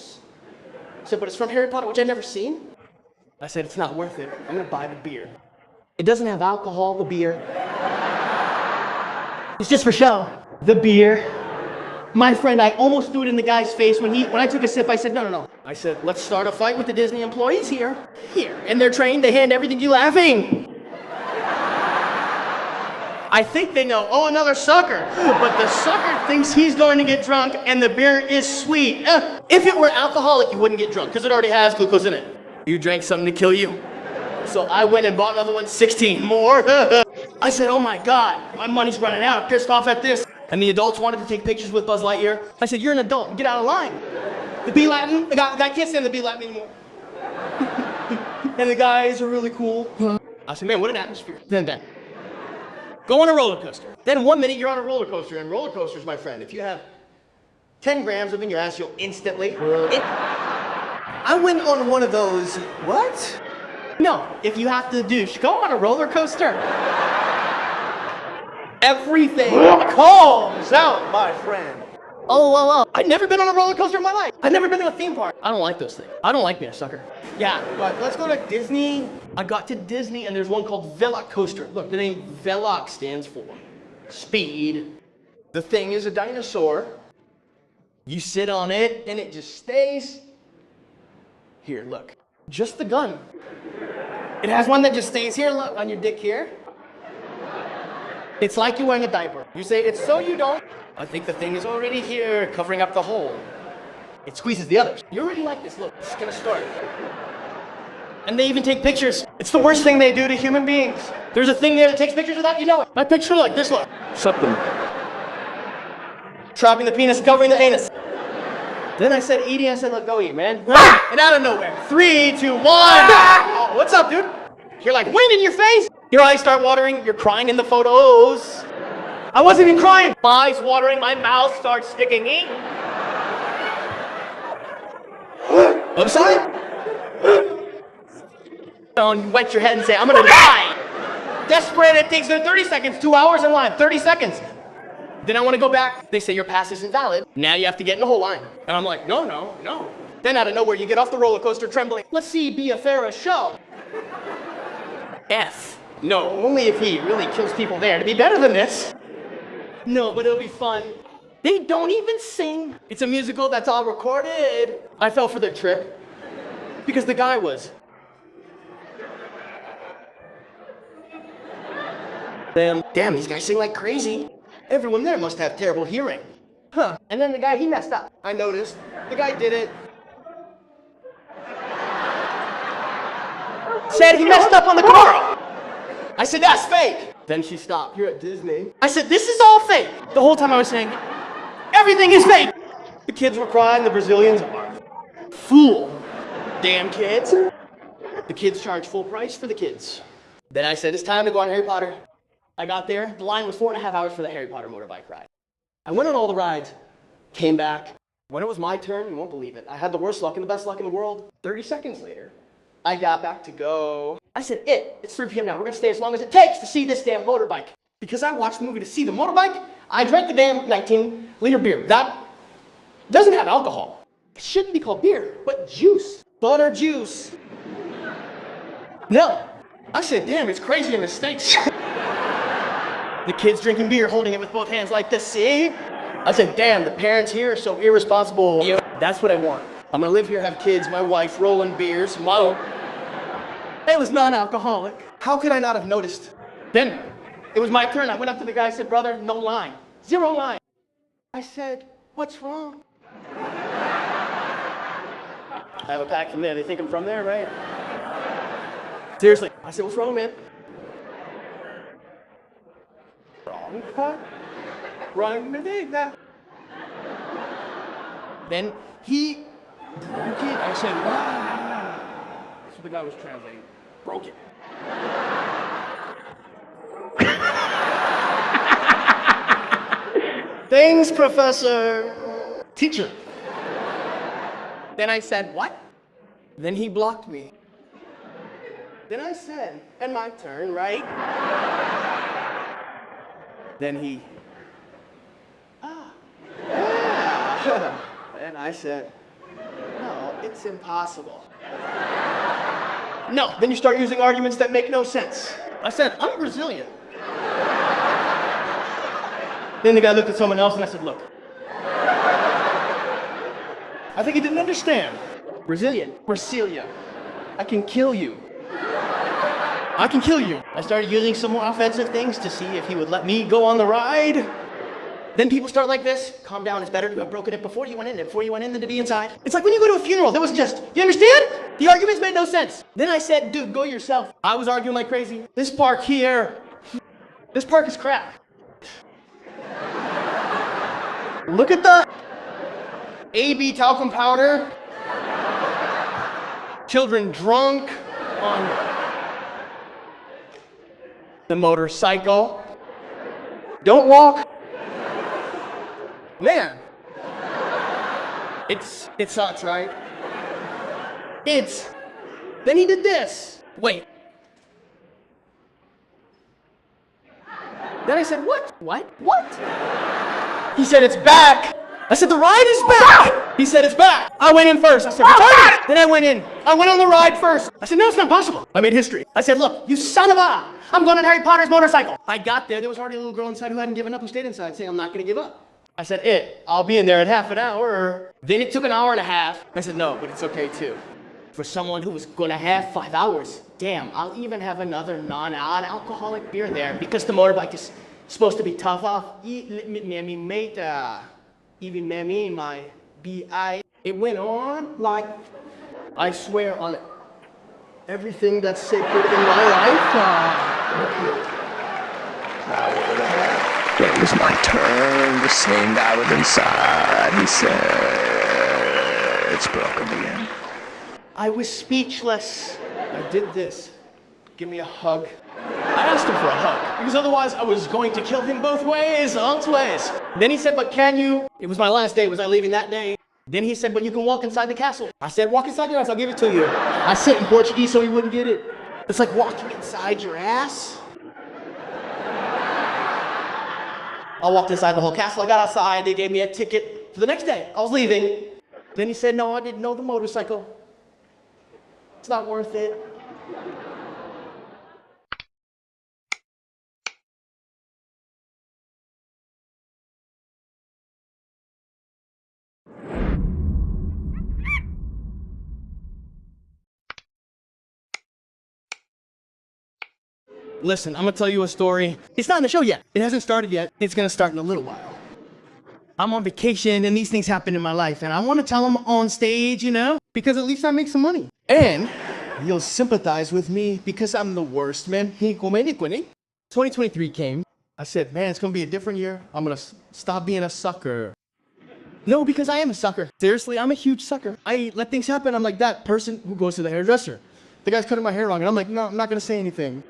said, but it's from Harry Potter, which I've never seen. I said, it's not worth it. I'm gonna buy the beer. It doesn't have alcohol, the beer. It's just for show. The beer. My friend, I almost threw it in the guy's face when I took a sip. I said, no. I said, let's start a fight with the Disney employees here. And they're trained, they hand everything to you laughing. I think they know, oh, another sucker. But the sucker thinks he's going to get drunk and the beer is sweet. If it were alcoholic, you wouldn't get drunk because it already has glucose in it. You drank something to kill you. So I went and bought another one, 16 more. I said, oh my God, my money's running out. I'm pissed off at this. And the adults wanted to take pictures with Buzz Lightyear. I said, you're an adult, get out of line. The B Latin, the guy can't stand the B Latin anymore. And the guys are really cool. I said, man, what an atmosphere. Then. Go on a roller coaster. Then 1 minute you're on a roller coaster, and roller coasters, my friend, if you have 10 grams of in your ass, you'll instantly. I went on one of those. What? No, if you have to douche, go on a roller coaster. Everything calms out, my friend. Oh. I've never been on a roller coaster in my life. I've never been to a theme park. I don't like those things. I don't like being a sucker. Yeah, but let's go to Disney. I got to Disney and there's one called Veloc Coaster. Look, the name Veloc stands for speed. The thing is a dinosaur. You sit on it and it just stays. Here, look. Just the gun. It has one that just stays here, look, on your dick here. It's like you're wearing a diaper. You say, it's so you don't. I think the thing is already here, covering up the hole. It squeezes the others. You already like this, look, it's gonna start. And they even take pictures. It's the worst thing they do to human beings. There's a thing there that takes pictures without you know it. My picture like this, look. Something. Trapping the penis, covering the anus. Then I said, eating, I said, look, go eat, man. And out of nowhere, 3, 2, 1. Oh, what's up, dude? You're like, wind in your face. Your eyes start watering, you're crying in the photos. I wasn't even crying. My eyes watering, my mouth starts sticking in. I'm sorry? You wet your head and say, I'm gonna die. Desperate, it takes 30 seconds, 2 hours in line, 30 seconds. Then I wanna go back. They say your pass isn't valid. Now you have to get in the whole line. And I'm like, no. Then out of nowhere, you get off the roller coaster trembling. Let's see Bia Farah's show. F. No, only if he really kills people there to be better than this. No, but it'll be fun. They don't even sing. It's a musical that's all recorded. I fell for the trick because the guy was. Damn, these guys sing like crazy. Everyone there must have terrible hearing. Huh. And then the guy, he messed up. I noticed. The guy did it. Said he messed up on the choral. I said, that's fake. Then she stopped. You're at Disney. I said, this is all fake. The whole time I was saying, everything is fake. The kids were crying, the Brazilians are fool. Damn kids. The kids charge full price for the kids. Then I said, it's time to go on Harry Potter. I got there, the line was 4.5 hours for the Harry Potter motorbike ride. I went on all the rides, came back. When it was my turn, you won't believe it, I had the worst luck and the best luck in the world. 30 seconds later, I got back to go. I said, it's 3 p.m. now, we're gonna stay as long as it takes to see this damn motorbike. Because I watched the movie to see the motorbike, I drank the damn 19-liter beer. That doesn't have alcohol. It shouldn't be called beer, but juice. Butter juice. No. I said, damn, it's crazy in the States. The kids drinking beer, holding it with both hands like this, see? I said, damn, the parents here are so irresponsible. That's what I want. I'm gonna live here, have kids, my wife, rolling beers, mom. It was non-alcoholic. How could I not have noticed? Then, it was my turn. I went up to the guy, I said, brother, no line. 0 line. I said, what's wrong? I have a pack from there. They think I'm from there, right? Seriously. I said, what's wrong, man? Wrong, huh? Wrong with it, Then he broke it. I said, wow. So the guy was translating. Broke it. Thanks, Professor. Teacher. Then I said, what? Then he blocked me. Then I said, and my turn, right? Then he, yeah. And I said, no, it's impossible. No, then you start using arguments that make no sense. I said, I'm Brazilian. Then the guy looked at someone else and I said, look. I think he didn't understand. Brazilian, Brasilia. I can kill you. I can kill you. I started using some more offensive things to see if he would let me go on the ride. Then people start like this. Calm down, it's better to have broken it before you went in than to be inside. It's like when you go to a funeral, there was just, you understand? The arguments made no sense. Then I said, dude, go yourself. I was arguing like crazy. This park here, this park is crap. Look at the AB talcum powder. Children drunk on the motorcycle. Don't walk. Man. It sucks, right? Then he did this. Wait. Then I said, what? What? He said, it's back. I said, the ride is back. He said, it's back. I went in first. I said, retarded. Then I went in. I went on the ride first. I said, no, it's not possible. I made history. I said, look, you son of a, I'm going on Harry Potter's motorcycle. I got there. There was already a little girl inside who hadn't given up, who stayed inside saying, I'm not going to give up. I said, I'll be in there in half an hour. Then it took an hour and a half. I said, no, but it's okay too. For someone who was going to have 5 hours, damn, I'll even have another non-alcoholic beer there because the motorbike is supposed to be tough off. Even me, my B.I. It went on like, I swear on everything that's sacred in my life. It was my turn. The same guy was inside. He said, it's broken again. I was speechless. I did this. Give me a hug. I asked him for a hug, because otherwise I was going to kill him both ways. Then he said, but can you? It was my last day. Was I leaving that day? Then he said, but you can walk inside the castle. I said, walk inside your ass, I'll give it to you. I said in Portuguese so he wouldn't get it. It's like walking inside your ass. I walked inside the whole castle. I got outside. They gave me a ticket for the next day. I was leaving. Then he said, no, I didn't know the motorcycle. It's not worth it. Listen, I'm gonna tell you a story. It's not in the show yet. It hasn't started yet. It's gonna start in a little while. I'm on vacation and these things happen in my life and I wanna tell them on stage, you know? Because at least I make some money. And you'll sympathize with me because I'm the worst, man. 2023 came. I said, man, it's gonna be a different year. I'm gonna stop being a sucker. No, because I am a sucker. Seriously, I'm a huge sucker. I let things happen. I'm like that person who goes to the hairdresser. The guy's cutting my hair wrong, and I'm like, no, I'm not gonna say anything.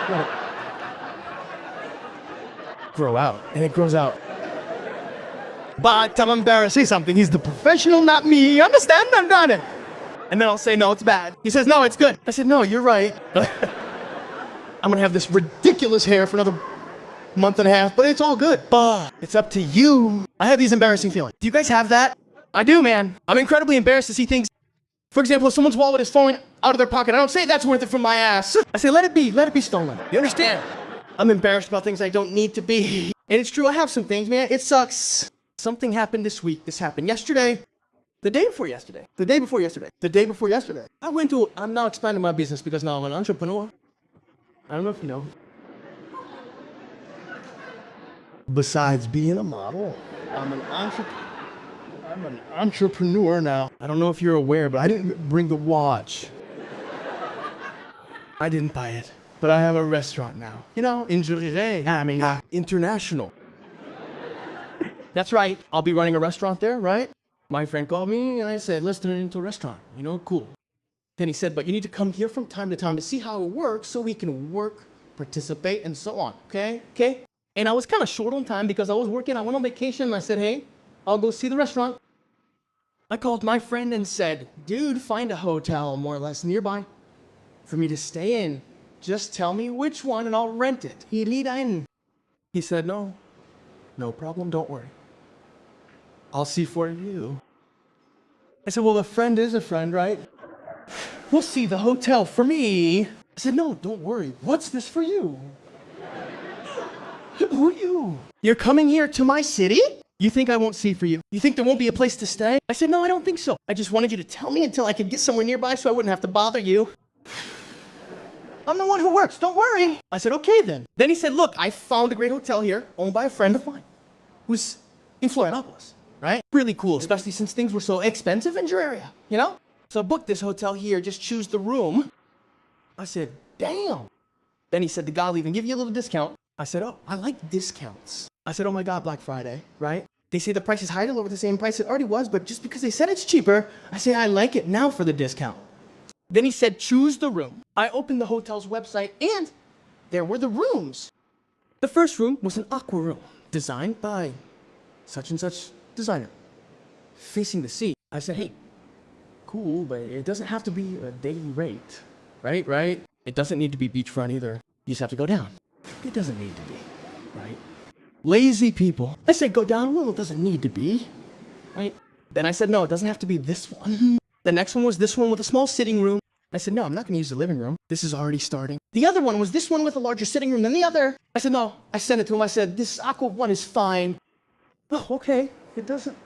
No. Grow out, and it grows out. But I'm embarrassed to say something. He's the professional, not me. You understand? I'm not it. And then I'll say, no, it's bad. He says, no, it's good. I said, no, you're right. I'm gonna have this ridiculous hair for another month and a half, but it's all good. But it's up to you. I have these embarrassing feelings. Do you guys have that? I do, man. I'm incredibly embarrassed to see things. For example, if someone's wallet is falling out of their pocket, I don't say that's worth it from my ass. I say, let it be stolen. You understand? I'm embarrassed about things I don't need to be. And it's true, I have some things, man. It sucks. Something happened this week. This happened yesterday. The day before yesterday. The day before yesterday. The day before yesterday. I'm now expanding my business because now I'm an entrepreneur. I don't know if you know. Besides being a model, I'm an entrepreneur now. I don't know if you're aware, but I didn't bring the watch. I didn't buy it, but I have a restaurant now. You know, international. That's right. I'll be running a restaurant there, right? My friend called me and I said, let's turn it into a restaurant. You know, cool. Then he said, but you need to come here from time to time to see how it works so we can work, participate, and so on. Okay? Okay? And I was kind of short on time because I was working. I went on vacation and I said, hey, I'll go see the restaurant. I called my friend and said, dude, find a hotel more or less nearby for me to stay in. Just tell me which one and I'll rent it. He said, no problem, don't worry. I'll see for you. I said, well, a friend is a friend, right? We'll see the hotel for me. I said, no, don't worry. What's this for you? Who are you? You're coming here to my city? You think I won't see for you? You think there won't be a place to stay? I said, no, I don't think so. I just wanted you to tell me until I could get somewhere nearby so I wouldn't have to bother you. I'm the one who works, don't worry. I said, okay then. Then he said, look, I found a great hotel here owned by a friend of mine who's in Florianopolis, right? Really cool, especially since things were so expensive in your area, you know? So I booked this hotel here, just choose the room. I said, damn. Then he said, the guy will even give you a little discount. I said, oh, I like discounts. I said, oh my God, Black Friday, right? They say the price is higher over the same price it already was, but just because they said it's cheaper, I say, I like it now for the discount. Then he said, choose the room. I opened the hotel's website and there were the rooms. The first room was an aqua room designed by such and such designer, facing the sea. I said, hey, cool, but it doesn't have to be a daily rate, right? It doesn't need to be beachfront either. You just have to go down. It doesn't need to be, right? Lazy people. I said, go down a little, it doesn't need to be, right? Then I said, no, it doesn't have to be this one. The next one was this one with a small sitting room. I said, no, I'm not gonna use the living room. This is already starting. The other one was this one with a larger sitting room than the other. I said, no, I sent it to him. I said, this aqua one is fine. Oh, okay, it doesn't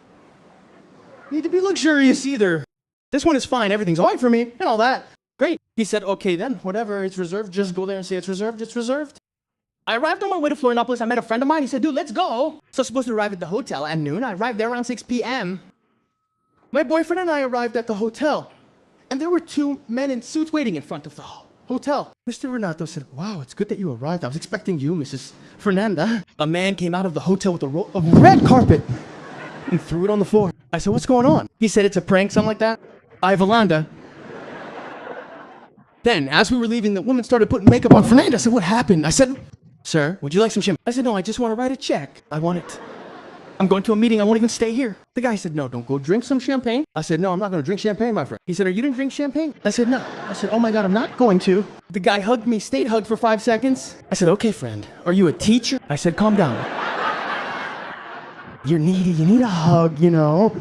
need to be luxurious either. This one is fine, everything's all right for me, and all that. Great. He said, okay then, whatever, it's reserved, just go there and say it's reserved, it's reserved. I arrived on my way to Florianopolis. I met a friend of mine. He said, dude, let's go. So I was supposed to arrive at the hotel at noon. I arrived there around 6 p.m. My boyfriend and I arrived at the hotel, and there were two men in suits waiting in front of the hotel. Mr. Renato said, wow, it's good that you arrived. I was expecting you, Mrs. Fernanda. A man came out of the hotel with a roll of red carpet and threw it on the floor. I said, what's going on? He said, it's a prank, something like that. Ivalanda. Then, as we were leaving, the woman started putting makeup on Fernanda. I said, what happened? I said, sir, would you like some champagne? I said, no, I just want to write a check. I want it. I'm going to a meeting. I won't even stay here. The guy said, no, don't go drink some champagne. I said, no, I'm not going to drink champagne, my friend. He said, are you going to drink champagne? I said, no. I said, oh my God, I'm not going to. The guy hugged me, stayed hugged for 5 seconds. I said, okay, friend, are you a teacher? I said, calm down. You're needy. You need a hug, you know.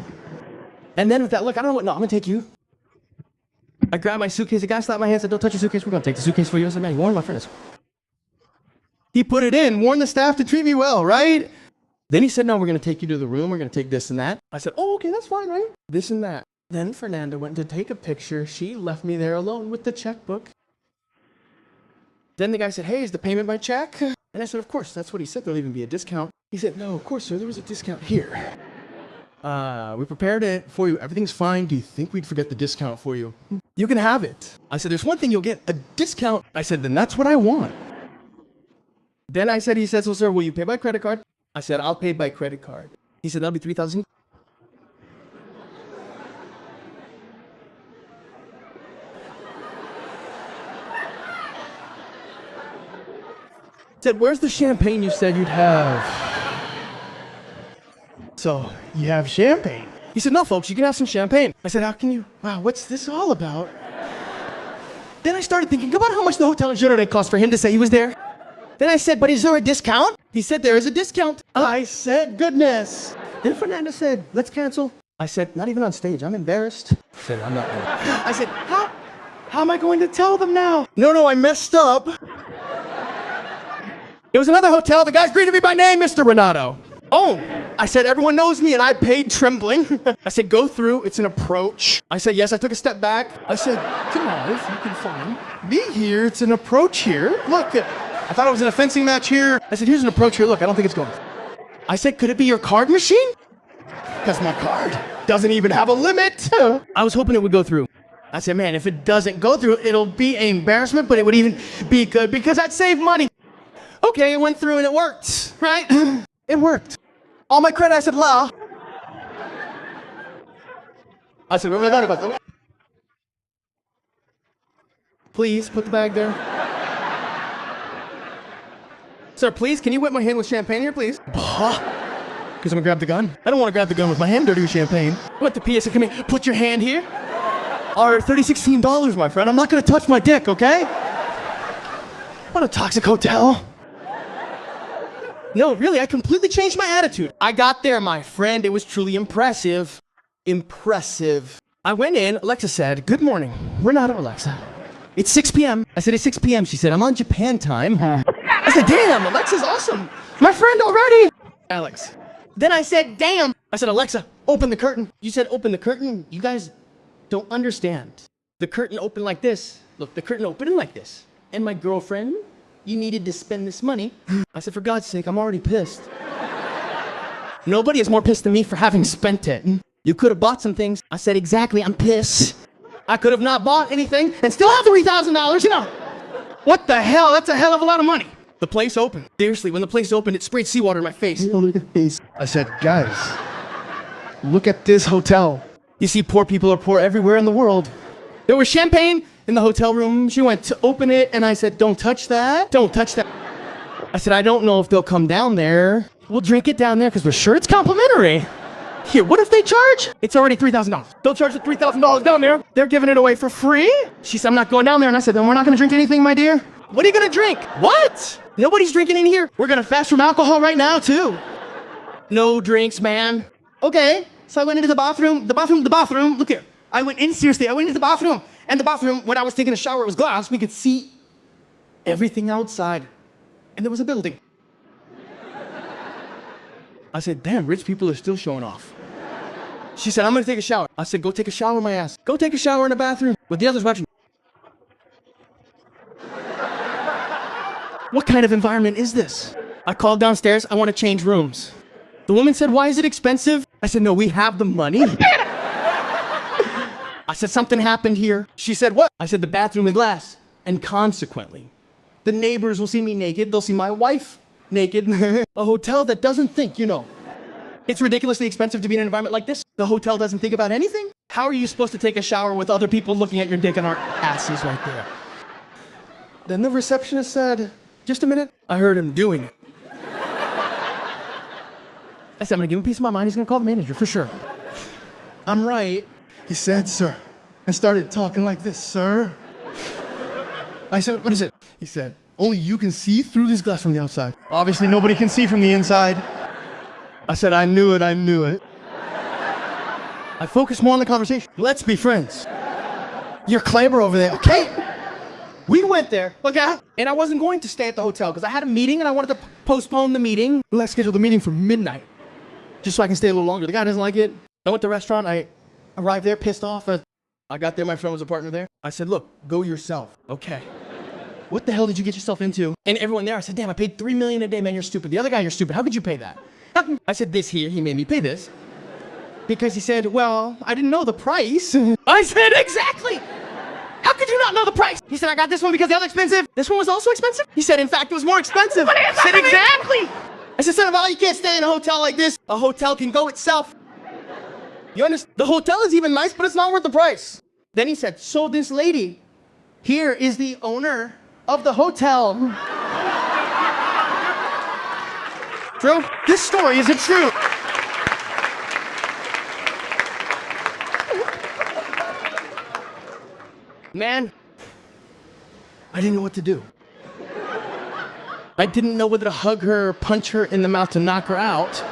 And then with that look, I don't know what, no, I'm going to take you. I grabbed my suitcase. The guy slapped my hand and said, don't touch your suitcase. We're going to take the suitcase for you. I said, man, you warned my friend. He put it in, warned the staff to treat me well, right? Then he said, no, we're going to take you to the room. We're going to take this and that. I said, oh, okay, that's fine, right? This and that. Then Fernanda went to take a picture. She left me there alone with the checkbook. Then the guy said, hey, is the payment by check? And I said, of course. That's what he said. There'll even be a discount. He said, no, of course, sir. There was a discount here. We prepared it for you. Everything's fine. Do you think we'd forget the discount for you? You can have it. I said, there's one thing you'll get, a discount. I said, then that's what I want. Then he said, so sir, will you pay by credit card? I said, I'll pay by credit card. He said, that'll be $3,000. Said, where's the champagne you said you'd have? So, you have champagne? He said, no, folks, you can have some champagne. I said, how can you? Wow, what's this all about? Then I started thinking about how much the hotel in General cost for him to say he was there. Then I said, but is there a discount? He said, there is a discount. I said, goodness. Then Fernando said, let's cancel. I said, not even on stage, I'm embarrassed. I said, I'm not. I said, how am I going to tell them now? No, I messed up. It was another hotel. The guys greeted me by name, Mr. Renato. Oh, I said, everyone knows me, and I paid trembling. I said, go through, it's an approach. I said, yes, I took a step back. I said, come on, if you can find me here, it's an approach here. Look, I thought it was an fencing match here. I said, here's an approach here, look, I don't think it's going. I said, could it be your card machine? Because my card doesn't even have a limit. I was hoping it would go through. I said, man, if it doesn't go through, it'll be an embarrassment, but it would even be good because I'd save money. Okay, it went through and it worked, right? It worked. All my credit, I said, la. I said, what was I about? Please, put the bag there. Sir, please, can you wet my hand with champagne here, please? Because I'm gonna grab the gun. I don't want to grab the gun with my hand dirty with champagne. What the PA said, come here, put your hand here. Or $16, my friend. I'm not gonna touch my dick, okay? What a toxic hotel. No, really, I completely changed my attitude. I got there, my friend. It was truly impressive. Impressive. I went in. Alexa said, good morning. Renato, Alexa. It's 6 p.m. I said, it's 6 p.m. She said, I'm on Japan time. I said, damn, Alexa's awesome. My friend already. Alex. Then I said, damn. I said, Alexa, open the curtain. You said, open the curtain? You guys don't understand. The curtain opened like this. Look, the curtain opened like this. And my girlfriend, you needed to spend this money. I said, for God's sake, I'm already pissed. Nobody is more pissed than me for having spent it. You could have bought some things. I said, exactly, I'm pissed. I could have not bought anything and still have $3,000, you know. What the hell? That's a hell of a lot of money. The place opened. Seriously, when the place opened, it sprayed seawater in my face. I said, guys, look at this hotel. You see, poor people are poor everywhere in the world. There was champagne in the hotel room. She went to open it, and I said, don't touch that. Don't touch that. I said, I don't know if they'll come down there. We'll drink it down there because we're sure it's complimentary. Here, what if they charge? It's already $3,000. They'll charge the $3,000 down there. They're giving it away for free. She said, I'm not going down there. And I said, then we're not going to drink anything, my dear. What are you going to drink? What? Nobody's drinking in here. We're going to fast from alcohol right now, too. No drinks, man. Okay. So I went into the bathroom. Look here. I went in, seriously. I went into the bathroom. And the bathroom, when I was taking a shower, it was glass. We could see everything outside. And there was a building. I said, damn, rich people are still showing off. She said, I'm gonna take a shower. I said, go take a shower, my ass. Go take a shower in the bathroom with the others watching. What kind of environment is this? I called downstairs, I want to change rooms. The woman said, why is it expensive? I said, no, we have the money. I said, something happened here. She said, what? I said, the bathroom is glass. And consequently, the neighbors will see me naked. They'll see my wife naked. A hotel that doesn't think, you know. It's ridiculously expensive to be in an environment like this. The hotel doesn't think about anything. How are you supposed to take a shower with other people looking at your dick and our asses right there? Then the receptionist said, just a minute. I heard him doing it. I said, I'm gonna give him a piece of my mind. He's gonna call the manager for sure. I'm right. He said, sir, and started talking like this, sir. I said, what is it? He said, only you can see through this glass from the outside. Obviously, nobody can see from the inside. I said, I knew it. I focused more on the conversation. Let's be friends. You're Kleber over there, okay? We went there, okay? And I wasn't going to stay at the hotel because I had a meeting and I wanted to postpone the meeting. Let's schedule the meeting for midnight, just so I can stay a little longer. The guy doesn't like it. I went to the restaurant. I arrived there, pissed off. I got there, my friend was a partner there. I said, look, go yourself. Okay. What the hell did you get yourself into? And everyone there, I said, damn, I paid $3 million a day, man, you're stupid. The other guy, you're stupid. How could you pay that? I said, this here, he made me pay this. Because he said, well, I didn't know the price. I said, exactly. How could you not know the price? He said, I got this one because the other expensive. This one was also expensive? He said, in fact, it was more expensive. I said, exactly. I said, son of a, you can't stay in a hotel like this. A hotel can go itself. You understand? The hotel is even nice, but it's not worth the price. Then he said, so this lady here is the owner of the hotel. True? This story isn't true. Man, I didn't know what to do. I didn't know whether to hug her, punch her in the mouth to knock her out,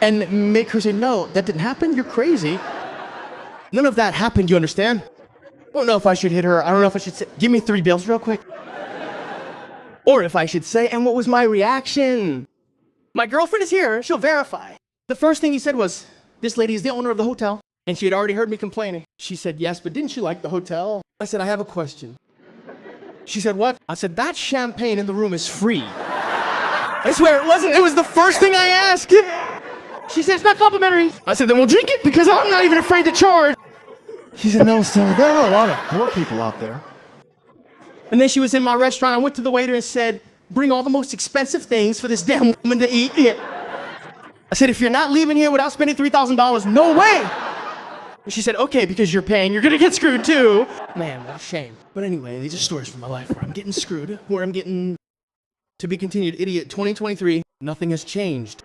and make her say, no, that didn't happen, you're crazy. None of that happened, you understand? I don't know if I should hit her, I don't know if I should say, give me 3 bills real quick. Or if I should say, and what was my reaction? My girlfriend is here, she'll verify. The first thing he said was, this lady is the owner of the hotel, and she had already heard me complaining. She said, yes, but didn't you like the hotel? I said, I have a question. She said, what? I said, that champagne in the room is free. I swear it wasn't, it was the first thing I asked. She said, it's not complimentary. I said, then we'll drink it because I'm not even afraid to charge. She said, no, sir, there are a lot of poor people out there. And then she was in my restaurant. I went to the waiter and said, bring all the most expensive things for this damn woman to eat. I said, if you're not leaving here without spending $3,000, no way. And she said, okay, because you're paying, you're gonna get screwed too. Man, what a shame. But anyway, these are stories from my life where I'm getting screwed, where I'm getting to be continued. Idiot, 2023, nothing has changed.